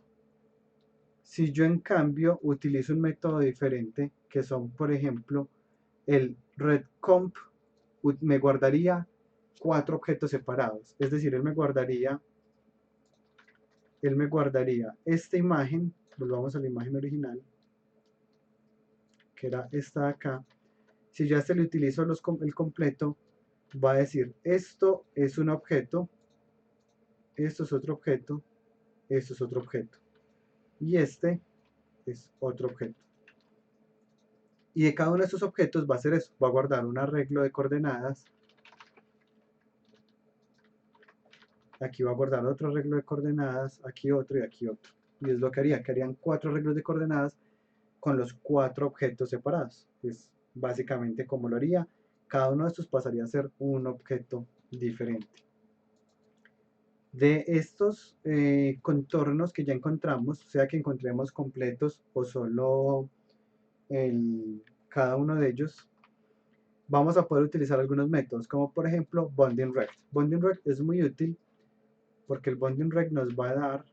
Si yo en cambio utilizo un método diferente, que son por ejemplo el redcomp, me guardaría 4 objetos separados. Es decir, él me guardaría esta imagen, volvamos a la imagen original, que era esta de acá. Si yo a este le utilizo el completo, va a decir, esto es un objeto, esto es otro objeto, esto es otro objeto. Y este es otro objeto. Y de cada uno de estos objetos va a hacer eso, va a guardar un arreglo de coordenadas. Aquí va a guardar otro arreglo de coordenadas, aquí otro y aquí otro. Y es lo que haría, que harían 4 arreglos de coordenadas con los 4 objetos separados. Es básicamente como lo haría. Cada uno de estos pasaría a ser un objeto diferente. De estos contornos que ya encontramos, sea que encontremos completos o solo cada uno de ellos, vamos a poder utilizar algunos métodos, como por ejemplo Bonding Rect. Bonding Rect es muy útil porque el Bonding Rect nos va a dar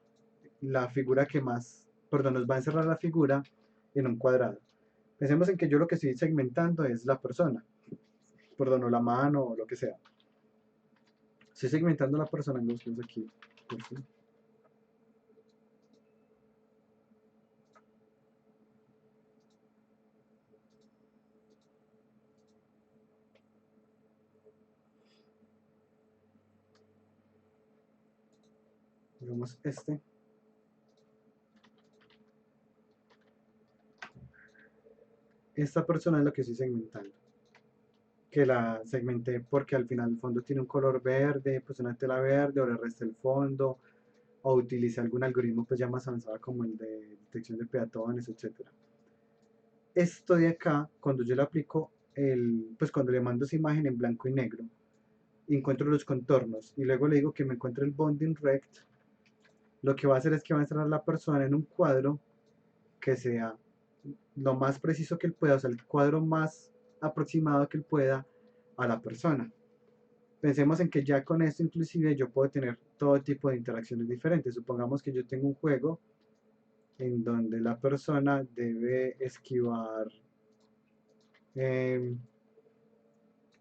la figura que más, perdón, nos va a encerrar la figura en un cuadrado. Pensemos en que yo lo que estoy segmentando es la persona, perdón, o la mano o lo que sea. Estoy segmentando la persona en dos aquí. ¿Sí? Digamos este. Esta persona es lo que estoy segmentando. Que la segmenté porque al final el fondo tiene un color verde, pues una tela verde, o le resté el fondo, o utilicé algún algoritmo pues ya más avanzado como el de detección de peatones, etc. Esto de acá, cuando yo le aplico pues cuando le mando esa imagen en blanco y negro, encuentro los contornos y luego le digo que me encuentre el Bonding Rect, lo que va a hacer es que va a encerrar a la persona en un cuadro que sea lo más preciso que él pueda, o sea, el cuadro más aproximado que él pueda a la persona. Pensemos en que ya con esto inclusive yo puedo tener todo tipo de interacciones diferentes. Supongamos que yo tengo un juego en donde la persona debe esquivar eh,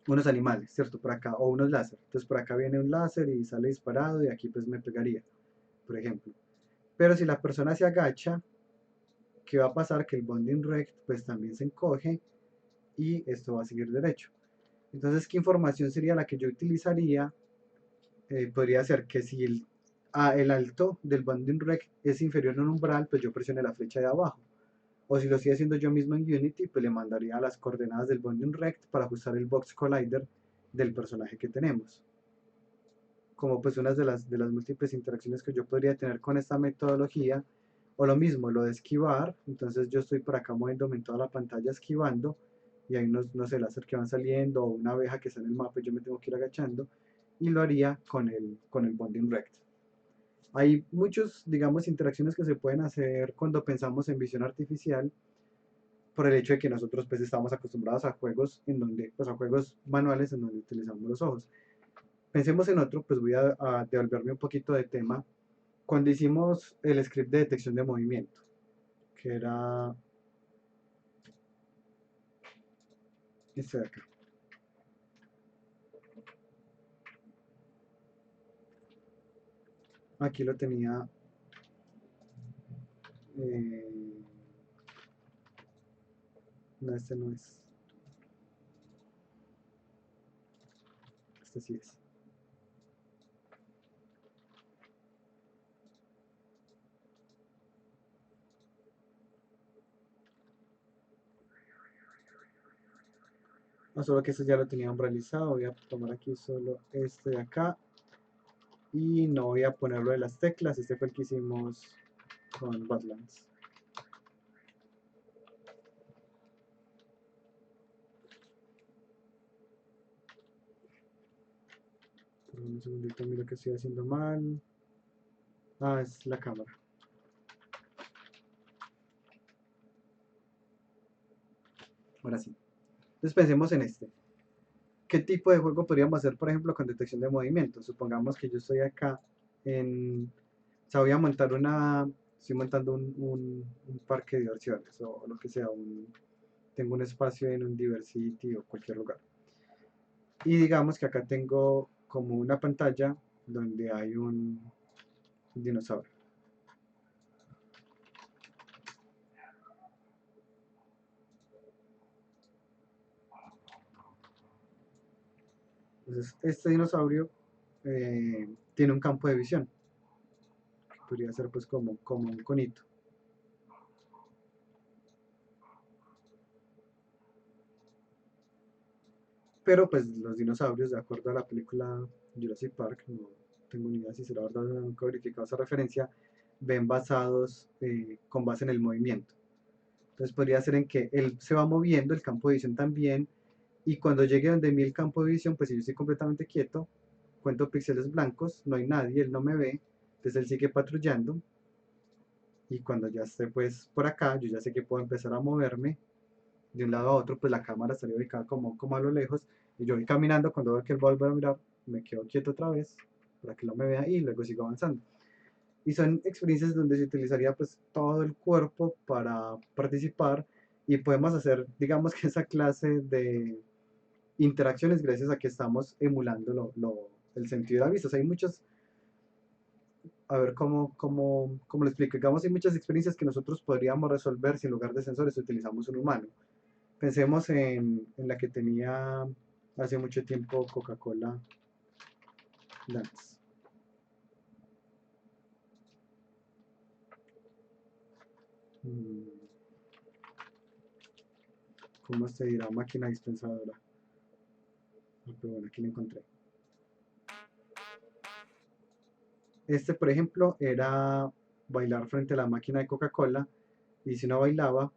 unos animales, ¿cierto? Por acá, o unos láser. Entonces por acá viene un láser y sale disparado y aquí pues me pegaría, por ejemplo. Pero si la persona se agacha, ¿qué va a pasar? Que el bonding rect pues también se encoge y esto va a seguir derecho. Entonces, ¿qué información sería la que yo utilizaría? Podría ser que si el alto del bonding rect es inferior a un umbral, pues yo presione la flecha de abajo. O si lo estoy haciendo yo mismo en Unity, pues le mandaría las coordenadas del bonding rect para ajustar el box collider del personaje que tenemos. Como pues una de las múltiples interacciones que yo podría tener con esta metodología. O lo mismo, lo de esquivar. Entonces yo estoy por acá moviéndome en toda la pantalla esquivando. Y hay unos, no sé, láser que van saliendo o una abeja que está en el mapa y yo me tengo que ir agachando. Y lo haría con el bonding rect. Hay muchos, digamos, interacciones que se pueden hacer cuando pensamos en visión artificial por el hecho de que nosotros pues estamos acostumbrados a juegos en donde, pues a juegos manuales en donde utilizamos los ojos. Pensemos en otro, pues voy a devolverme un poquito de tema. Cuando hicimos el script de detección de movimiento, que era este de acá. Aquí lo tenía. eh, no, este no es. Este sí es. No, solo que este ya lo tenía realizado. Voy a tomar aquí solo este de acá. Y no voy a ponerlo de las teclas. Este fue el que hicimos con Badlands. Por un segundito, miro que estoy haciendo mal. Ah, es la cámara. Ahora sí. Entonces pensemos en este. ¿Qué tipo de juego podríamos hacer, por ejemplo, con detección de movimiento? Supongamos que yo estoy acá en... O sea, estoy montando un parque de diversiones o lo que sea. Tengo un espacio en un Diversity o cualquier lugar. Y digamos que acá tengo como una pantalla donde hay un dinosaurio. Entonces, este dinosaurio tiene un campo de visión, que podría ser pues como un conito. Pero pues los dinosaurios, de acuerdo a la película Jurassic Park, no tengo ni idea si será verdad, nunca he verificado esa referencia, ven basados con base en el movimiento. Entonces podría ser en que él se va moviendo, el campo de visión también, y cuando llegue donde mí el campo de visión, pues si yo estoy completamente quieto, cuento píxeles blancos, no hay nadie, él no me ve, entonces él sigue patrullando, y cuando ya esté pues por acá, yo ya sé que puedo empezar a moverme de un lado a otro, pues la cámara estaría ubicada como a lo lejos, y yo voy caminando, cuando veo que él va a volver a mirar, me quedo quieto otra vez, para que no me vea, y luego sigo avanzando. Y son experiencias donde se utilizaría pues todo el cuerpo para participar, y podemos hacer, digamos que esa clase de interacciones gracias a que estamos emulando el sentido de la vista. O sea, hay muchas, a ver cómo lo explico, digamos, hay muchas experiencias que nosotros podríamos resolver si en lugar de sensores utilizamos un humano. Pensemos en la que tenía hace mucho tiempo Coca-Cola Dance. Mm, ¿Cómo se dirá? Máquina dispensadora. Pero bueno, aquí lo encontré. Este, por ejemplo, era bailar frente a la máquina de Coca-Cola, y si no bailaba,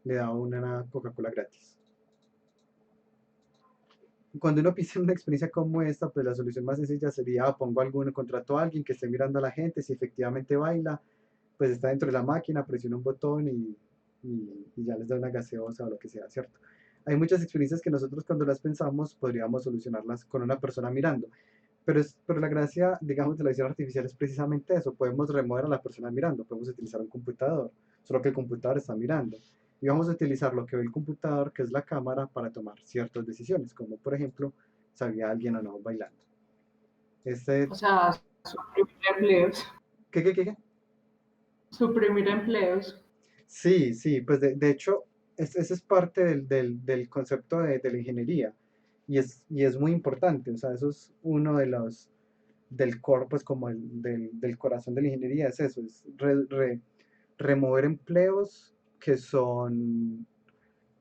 le daba una Coca-Cola gratis. Cuando uno piensa en una experiencia como esta, pues la solución más sencilla sería: contrato a alguien que esté mirando a la gente, si efectivamente baila, pues está dentro de la máquina, presiona un botón y ya les da una gaseosa o lo que sea, ¿cierto? hay muchas experiencias que nosotros cuando las pensamos podríamos solucionarlas con una persona mirando. Pero la gracia, digamos, de la visión artificial es precisamente eso. Podemos remover a la persona mirando, podemos utilizar un computador, solo que el computador está mirando. Y vamos a utilizar lo que ve el computador, que es la cámara, para tomar ciertas decisiones, como por ejemplo, si había alguien o no bailando. O Este, sea, suprimir empleos. ¿qué? Suprimir empleos. Sí, sí, pues de hecho, ese es parte del concepto de la ingeniería y es muy importante, o sea, eso es uno de los, del core, pues como del corazón de la ingeniería, es eso, es remover empleos que son,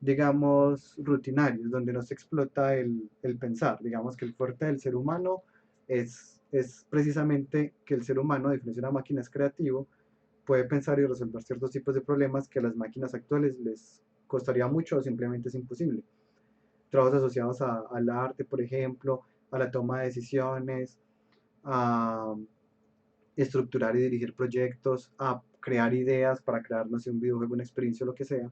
digamos, rutinarios, donde no se explota el pensar, digamos que el fuerte del ser humano es precisamente que el ser humano, a diferencia de una máquina, es creativo, puede pensar y resolver ciertos tipos de problemas que a las máquinas actuales les costaría mucho o simplemente es imposible. Trabajos asociados al arte, por ejemplo, a la toma de decisiones, a estructurar y dirigir proyectos, a crear ideas para crear, no sé, un videojuego, una experiencia, lo que sea,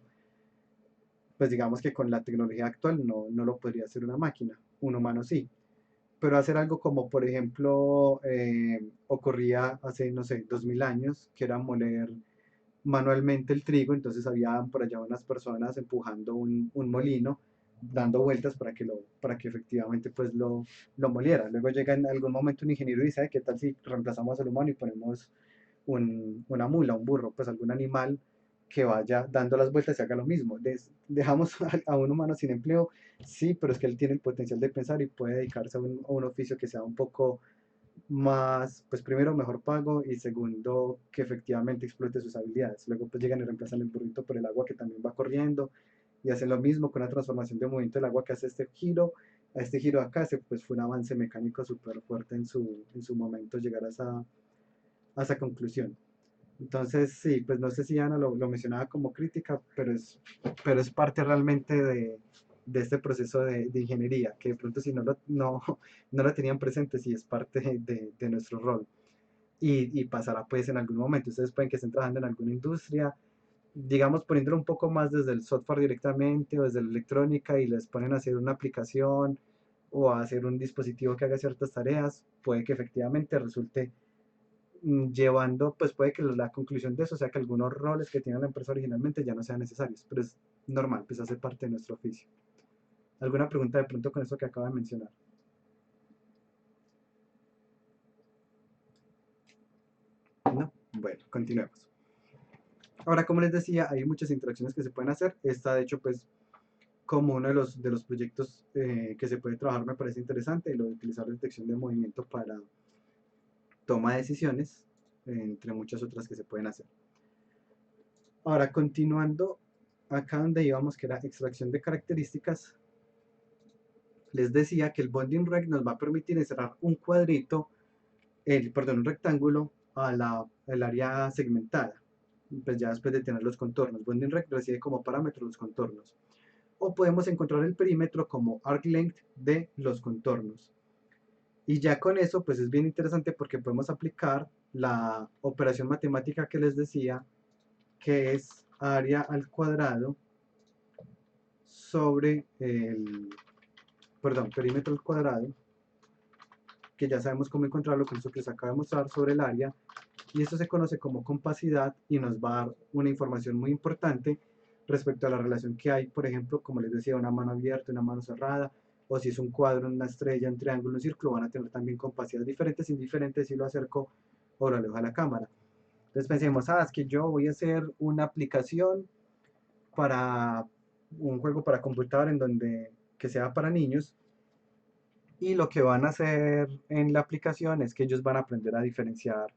pues digamos que con la tecnología actual no lo podría hacer una máquina, un humano sí. Pero hacer algo como, por ejemplo, ocurría hace, no sé, 2000 años, que era moler manualmente el trigo, entonces había por allá unas personas empujando un molino, dando vueltas para que efectivamente pues lo moliera. Luego llega en algún momento un ingeniero y dice, "Ay, ¿qué tal si reemplazamos al humano y ponemos una mula, un burro, pues algún animal que vaya dando las vueltas y haga lo mismo? Dejamos a un humano sin empleo, sí, pero es que él tiene el potencial de pensar y puede dedicarse a un oficio que sea un poco más, pues primero mejor pago y segundo que efectivamente explote sus habilidades. Luego pues llegan y reemplazan el burrito por el agua que también va corriendo y hacen lo mismo con la transformación de movimiento del agua que hace este giro. A este giro acá pues fue un avance mecánico súper fuerte en su momento llegar a esa conclusión. Entonces sí, pues no sé si Ana lo mencionaba como crítica, pero es parte realmente de este proceso de ingeniería, que de pronto si no lo tenían presente, sí es parte de nuestro rol. Y pasará pues en algún momento. Ustedes pueden que estén trabajando en alguna industria, digamos poniéndolo un poco más desde el software directamente o desde la electrónica y les ponen a hacer una aplicación o a hacer un dispositivo que haga ciertas tareas, puede que efectivamente resulte llevando, pues puede que la conclusión de eso sea que algunos roles que tiene la empresa originalmente ya no sean necesarios, pero es normal, pues hace parte de nuestro oficio. ¿Alguna pregunta de pronto con eso que acabo de mencionar? ¿No? Bueno, continuemos. Ahora, como les decía, hay muchas interacciones que se pueden hacer. Esta, de hecho, pues, como uno de los proyectos que se puede trabajar me parece interesante, lo de utilizar la detección de movimiento para toma de decisiones, entre muchas otras que se pueden hacer. Ahora, continuando acá donde íbamos, que era extracción de características, les decía que el bonding rec nos va a permitir encerrar un cuadrito, perdón, un rectángulo al área segmentada, pues ya después de tener los contornos. Bonding rec recibe como parámetro los contornos. O podemos encontrar el perímetro como arc length de los contornos. Y ya con eso, pues es bien interesante porque podemos aplicar la operación matemática que les decía, que es área al cuadrado sobre perímetro al cuadrado, que ya sabemos cómo encontrarlo con eso que les acabo de mostrar sobre el área, y esto se conoce como compacidad y nos va a dar una información muy importante respecto a la relación que hay, por ejemplo, como les decía, una mano abierta, una mano cerrada, o si es un cuadro, una estrella, un triángulo, un círculo, van a tener también compacidades diferentes, indiferentes si lo acerco o lo alejo a la cámara. Entonces pensemos, es que yo voy a hacer una aplicación para un juego para computador en donde que sea para niños, y lo que van a hacer en la aplicación es que ellos van a aprender a diferenciar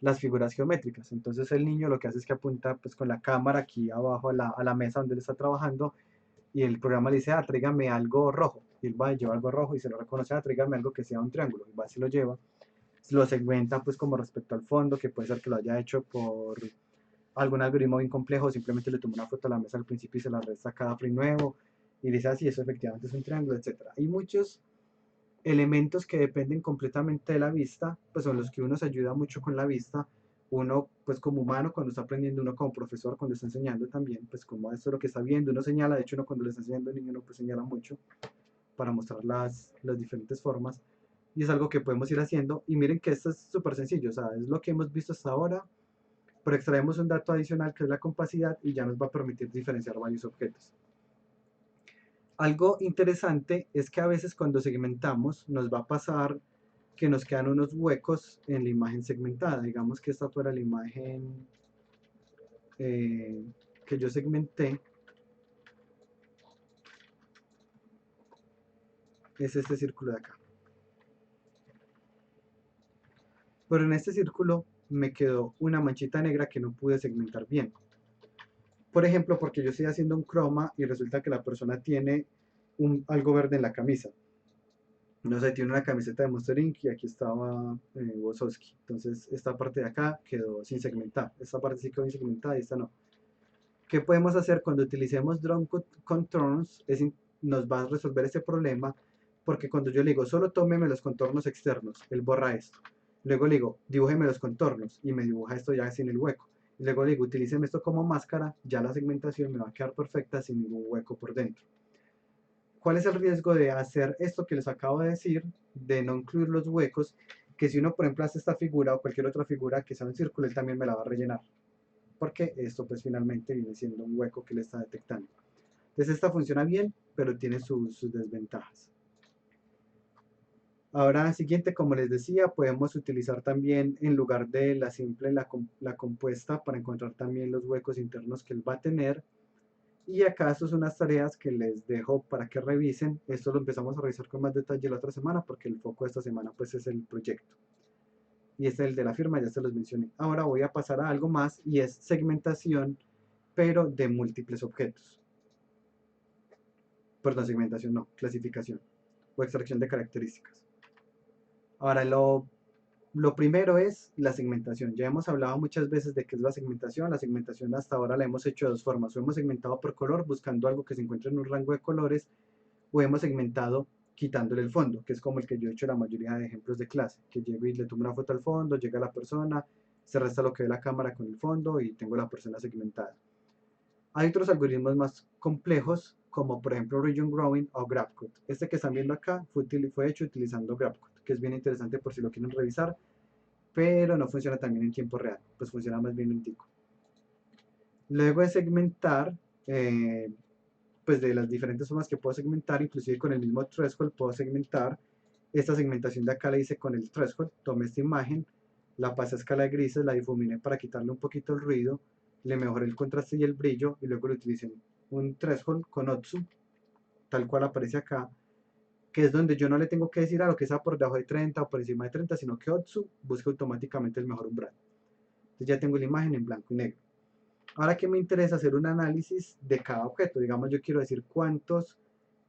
las figuras geométricas. Entonces el niño lo que hace es que apunta pues con la cámara aquí abajo a la mesa donde él está trabajando y el programa le dice, tráigame algo rojo. Y él va y lleva algo rojo y se lo reconoce, tráigame algo que sea un triángulo. Y va y se lo lleva. Lo segmenta pues como respecto al fondo, que puede ser que lo haya hecho por algún algoritmo bien complejo, simplemente le tomó una foto a la mesa al principio y se la resta a cada frame nuevo y dice así, eso efectivamente es un triángulo, etc. Hay muchos elementos que dependen completamente de la vista, pues son los que uno se ayuda mucho con la vista, uno, pues como humano, cuando está aprendiendo, uno como profesor, cuando está enseñando también, pues como esto es lo que está viendo, uno señala, de hecho uno cuando le está enseñando a un niño, uno pues señala mucho para mostrar las diferentes formas, y es algo que podemos ir haciendo, y miren que esto es súper sencillo, o sea, es lo que hemos visto hasta ahora, pero extraemos un dato adicional que es la compacidad, y ya nos va a permitir diferenciar varios objetos. Algo interesante es que a veces cuando segmentamos nos va a pasar que nos quedan unos huecos en la imagen segmentada. Digamos que esta fuera la imagen que yo segmenté. Es este círculo de acá. Pero en este círculo me quedó una manchita negra que no pude segmentar bien. Por ejemplo, porque yo estoy haciendo un croma y resulta que la persona tiene algo verde en la camisa. No sé, tiene una camiseta de Monster Inc. y aquí estaba Wozowski. Entonces, esta parte de acá quedó sin segmentar. Esta parte sí quedó sin segmentada y esta no. ¿Qué podemos hacer cuando utilicemos Drawn Contours? Nos va a resolver ese problema porque cuando yo le digo solo tómeme los contornos externos, él borra esto. Luego le digo dibújeme los contornos y me dibuja esto ya sin el hueco. Y luego le digo utilíceme esto como máscara, ya la segmentación me va a quedar perfecta sin ningún hueco por dentro. ¿Cuál es el riesgo de hacer esto que les acabo de decir, de no incluir los huecos? Que si uno, por ejemplo, hace esta figura o cualquier otra figura que sea un círculo, él también me la va a rellenar. Porque esto pues finalmente viene siendo un hueco que le está detectando. Entonces esta funciona bien, pero tiene sus desventajas. Ahora, siguiente, como les decía, podemos utilizar también en lugar de la simple, la compuesta para encontrar también los huecos internos que él va a tener. Y acá son unas tareas que les dejo para que revisen. Esto lo empezamos a revisar con más detalle la otra semana porque el foco de esta semana pues es el proyecto. Y este es el de la firma, ya se los mencioné. Ahora voy a pasar a algo más y es segmentación, pero de múltiples objetos. Perdón, segmentación no, clasificación o extracción de características. Ahora lo primero es la segmentación. Ya hemos hablado muchas veces de qué es la segmentación. La segmentación hasta ahora la hemos hecho de dos formas. O hemos segmentado por color buscando algo que se encuentre en un rango de colores, o hemos segmentado quitándole el fondo, que es como el que yo he hecho en la mayoría de ejemplos de clase, que llego y le tomo una foto al fondo, llega la persona, se resta lo que ve la cámara con el fondo y tengo la persona segmentada. Hay otros algoritmos más complejos, como por ejemplo Region Growing o GrabCut. Este que están viendo acá fue hecho utilizando GrabCut, que es bien interesante por si lo quieren revisar, pero no funciona también en tiempo real, pues funciona más bien lentico. Luego de segmentar, pues de las diferentes formas que puedo segmentar, inclusive con el mismo threshold puedo segmentar. Esta segmentación de acá la hice con el threshold, tomé esta imagen, la pasé a escala de grises, la difuminé para quitarle un poquito el ruido, le mejoré el contraste y el brillo y luego le utilicé un threshold con Otsu, tal cual aparece acá, que es donde yo no le tengo que decir a lo que sea por debajo de 30 o por encima de 30, sino que Otsu busca automáticamente el mejor umbral. Entonces ya tengo la imagen en blanco y negro. Ahora que me interesa hacer un análisis de cada objeto, digamos yo quiero decir cuántos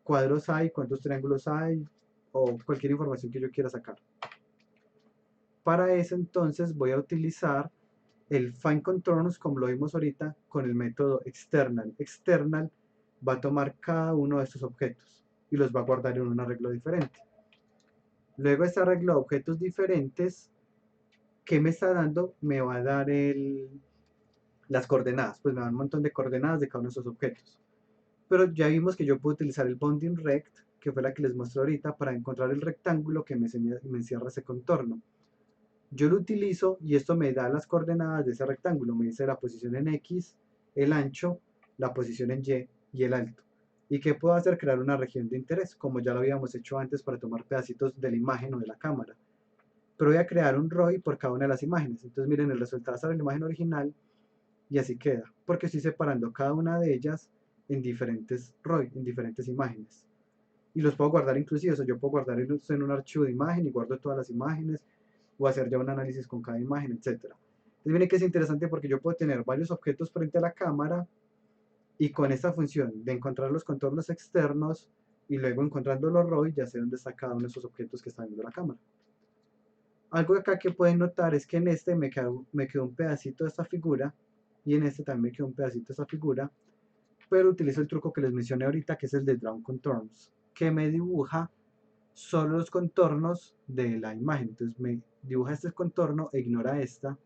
cuadros hay, cuántos triángulos hay, o cualquier información que yo quiera sacar. Para eso entonces voy a utilizar el Fine Contours como lo vimos ahorita con el método external. External va a tomar cada uno de estos objetos y los va a guardar en un arreglo diferente. Luego este arreglo de objetos diferentes, ¿qué me está dando? Me va a dar las coordenadas, pues me da un montón de coordenadas de cada uno de esos objetos. Pero ya vimos que yo puedo utilizar el Bounding Rect, que fue la que les mostré ahorita, para encontrar el rectángulo que me encierra ese contorno. Yo lo utilizo y esto me da las coordenadas de ese rectángulo, me dice la posición en X, el ancho, la posición en Y y el alto. ¿Y qué puedo hacer? Crear una región de interés, como ya lo habíamos hecho antes para tomar pedacitos de la imagen o de la cámara. Pero voy a crear un ROI por cada una de las imágenes. Entonces miren, el resultado sale en la imagen original y así queda, porque estoy separando cada una de ellas en diferentes ROI, en diferentes imágenes. Y los puedo guardar inclusive, o sea, yo puedo guardar esto en un archivo de imagen y guardo todas las imágenes, o hacer ya un análisis con cada imagen, etc. Entonces miren que es interesante porque yo puedo tener varios objetos frente a la cámara y con esta función de encontrar los contornos externos y luego encontrando los ROI ya sé dónde está cada uno de esos objetos que está viendo la cámara. Algo acá que pueden notar es que en este me quedó un pedacito de esta figura y en este también me quedó un pedacito de esta figura, pero utilizo el truco que les mencioné ahorita, que es el de Drawn Contours, que me dibuja solo los contornos de la imagen. Entonces me dibuja este contorno e ignora esta,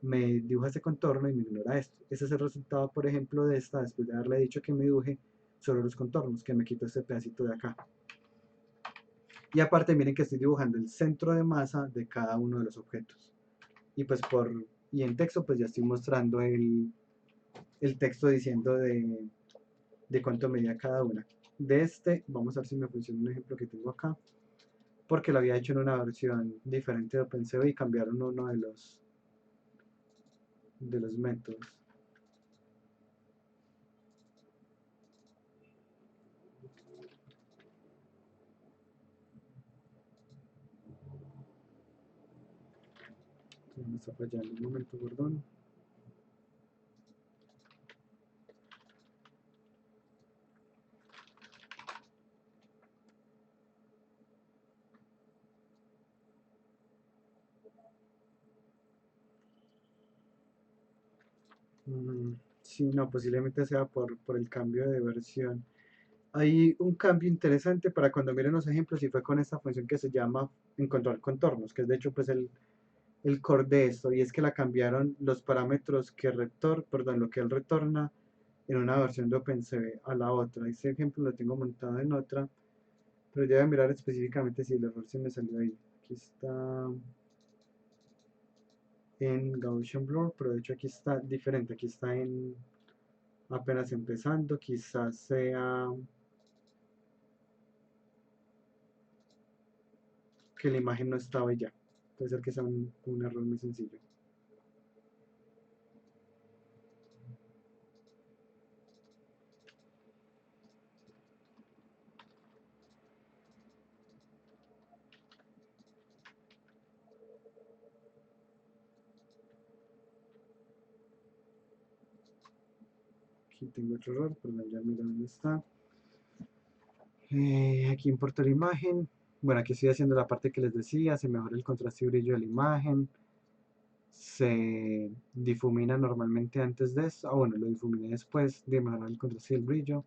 me dibuja ese contorno y me ignora esto. Ese es el resultado, por ejemplo, de esta, después de haberle dicho que me dibuje solo los contornos, que me quito este pedacito de acá. Y aparte miren que estoy dibujando el centro de masa de cada uno de los objetos. Y pues y en texto pues ya estoy mostrando el texto diciendo de cuánto medía cada una. De este, vamos a ver si me funciona un ejemplo que tengo acá, porque lo había hecho en una versión diferente de OpenCV y cambiaron uno de los métodos. Me está fallando un momento, perdón. Sí, no, posiblemente sea por el cambio de versión. Hay un cambio interesante para cuando miren los ejemplos y fue con esta función que se llama encontrar contornos, que es de hecho pues el core de esto, y es que la cambiaron los parámetros perdón, lo que él retorna en una versión de OpenCV a la otra. Este ejemplo lo tengo montado en otra, pero ya voy a mirar específicamente si el error se me salió ahí. Aquí está en Gaussian Blur, pero de hecho aquí está diferente, aquí está en apenas empezando, quizás sea que la imagen no estaba ya. Puede ser que sea un error muy sencillo. Aquí tengo otro error, perdón, ya mira dónde está. Aquí importo la imagen. Bueno, aquí estoy haciendo la parte que les decía, se mejora el contraste y brillo de la imagen. Se difumina normalmente antes de esto. Bueno, lo difuminé después de mejorar el contraste y el brillo.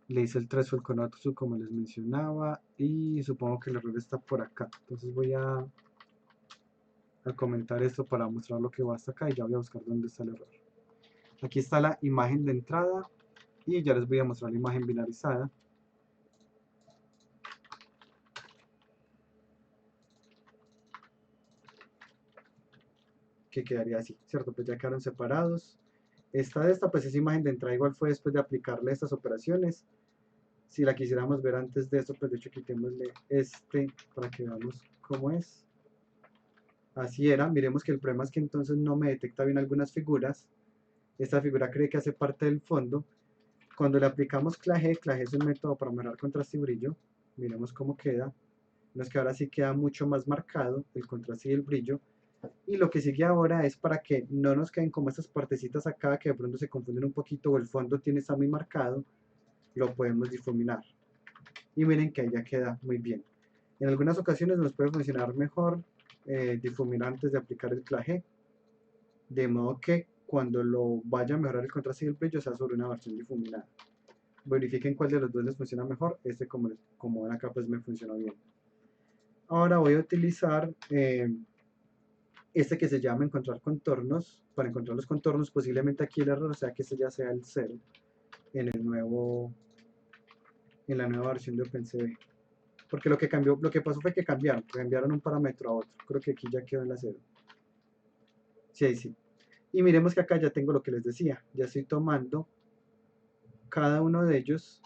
Le hice el threshold con Otsu como les mencionaba. Y supongo que el error está por acá. Entonces voy a comentar esto para mostrar lo que va hasta acá y ya voy a buscar dónde está el error. Aquí está la imagen de entrada y ya les voy a mostrar la imagen binarizada. Que quedaría así, ¿cierto? Pues ya quedaron separados. Esta, pues esa imagen de entrada igual fue después de aplicarle estas operaciones. Si la quisiéramos ver antes de esto, pues de hecho quitémosle para que veamos cómo es. Así era, miremos que el problema es que entonces no me detecta bien algunas figuras. Esta figura cree que hace parte del fondo. Cuando le aplicamos claje es un método para mejorar contraste y brillo. Miremos cómo queda. No es que ahora sí queda mucho más marcado el contraste y el brillo. Y lo que sigue ahora es para que no nos queden como estas partecitas acá que de pronto se confunden un poquito o el fondo está muy marcado, lo podemos difuminar. Y miren que ahí ya queda muy bien. En algunas ocasiones nos puede funcionar mejor difuminar antes de aplicar el claje, de modo que cuando lo vaya a mejorar el contraste y el brillo sea sobre una versión difuminada. Verifiquen cuál de los dos les funciona mejor. Como ven acá pues me funcionó bien. Ahora voy a utilizar que se llama encontrar contornos. Para encontrar los contornos, posiblemente aquí el error sea que este ya sea el 0 en la nueva versión de OpenCV. Porque lo que pasó fue que cambiaron un parámetro a otro. Creo que aquí ya quedó en la 0. Sí, ahí sí. Y miremos que acá ya tengo lo que les decía. Ya estoy tomando cada uno de ellos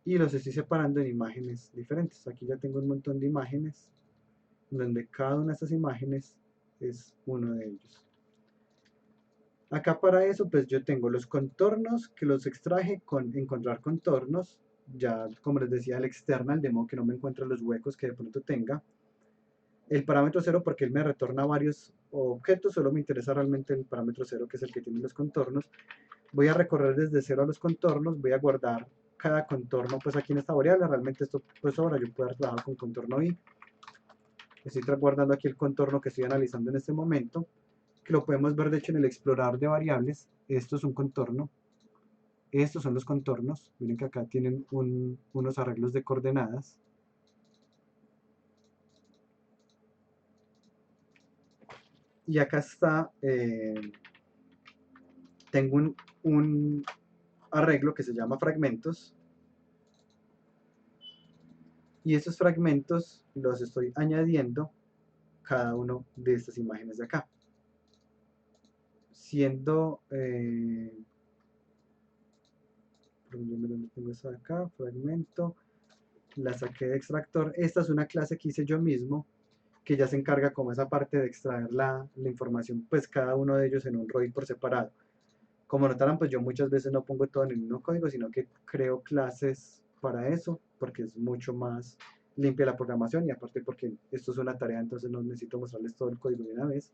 y los estoy separando en imágenes diferentes. Aquí ya tengo un montón de imágenes donde cada una de estas imágenes es uno de ellos. Acá para eso pues yo tengo los contornos que los extraje con encontrar contornos, ya como les decía el external, de modo que no me encuentre los huecos que de pronto tenga. El parámetro 0 porque él me retorna varios objetos, solo me interesa realmente el parámetro 0 que es el que tiene los contornos. Voy a recorrer desde 0 a los contornos, voy a guardar cada contorno pues aquí en esta variable, realmente esto pues ahora yo puedo trabajar con contorno i. Estoy guardando aquí el contorno que estoy analizando en este momento, que lo podemos ver de hecho en el explorador de variables. Esto es un contorno, estos son los contornos, miren que acá tienen unos arreglos de coordenadas. Y acá está, tengo un arreglo que se llama fragmentos. Y esos fragmentos los estoy añadiendo cada uno de estas imágenes de acá. Siendo, ¿dónde tengo esa de acá? Fragmento, la saqué de extractor. Esta es una clase que hice yo mismo, que ya se encarga como esa parte de extraer la información, pues cada uno de ellos en un ROI por separado. Como notarán, pues yo muchas veces no pongo todo en el mismo código, sino que creo clases para eso, porque es mucho más limpia la programación y aparte porque esto es una tarea, entonces no necesito mostrarles todo el código de una vez.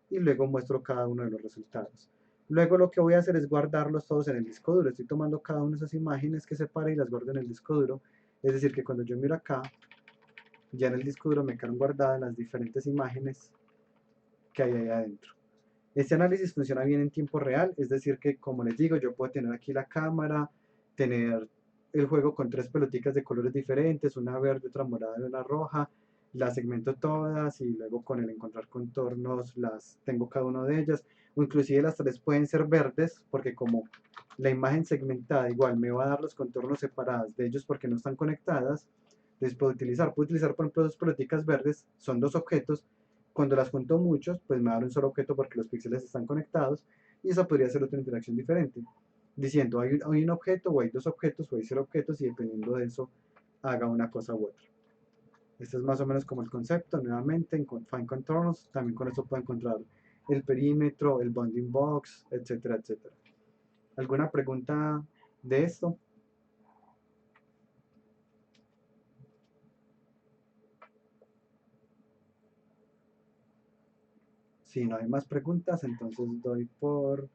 Y luego muestro cada uno de los resultados. Luego lo que voy a hacer es guardarlos todos en el disco duro. Estoy tomando cada una de esas imágenes que separé y las guardo en el disco duro. Es decir, que cuando yo miro acá, ya en el disco duro me quedan guardadas las diferentes imágenes que hay ahí adentro. Este análisis funciona bien en tiempo real, es decir que, como les digo, yo puedo tener aquí la cámara, tener el juego con 3 pelotitas de colores diferentes, una verde, otra morada y una roja, las segmento todas y luego con el encontrar contornos las tengo cada una de ellas, o inclusive las 3 pueden ser verdes, porque como la imagen segmentada igual me va a dar los contornos separados de ellos porque no están conectadas, entonces puedo utilizar por ejemplo 2 pelotitas verdes, son 2 objetos. Cuando las junto muchos, pues me da un solo objeto porque los píxeles están conectados y esa podría ser otra interacción diferente. Diciendo, hay un objeto o hay 2 objetos o hay 0 objetos y dependiendo de eso haga una cosa u otra. Este es más o menos como el concepto. Nuevamente, en Find Contornos, también con esto puedo encontrar el perímetro, el bounding box, etcétera, etcétera. ¿Alguna pregunta de esto? Si no hay más preguntas, entonces doy por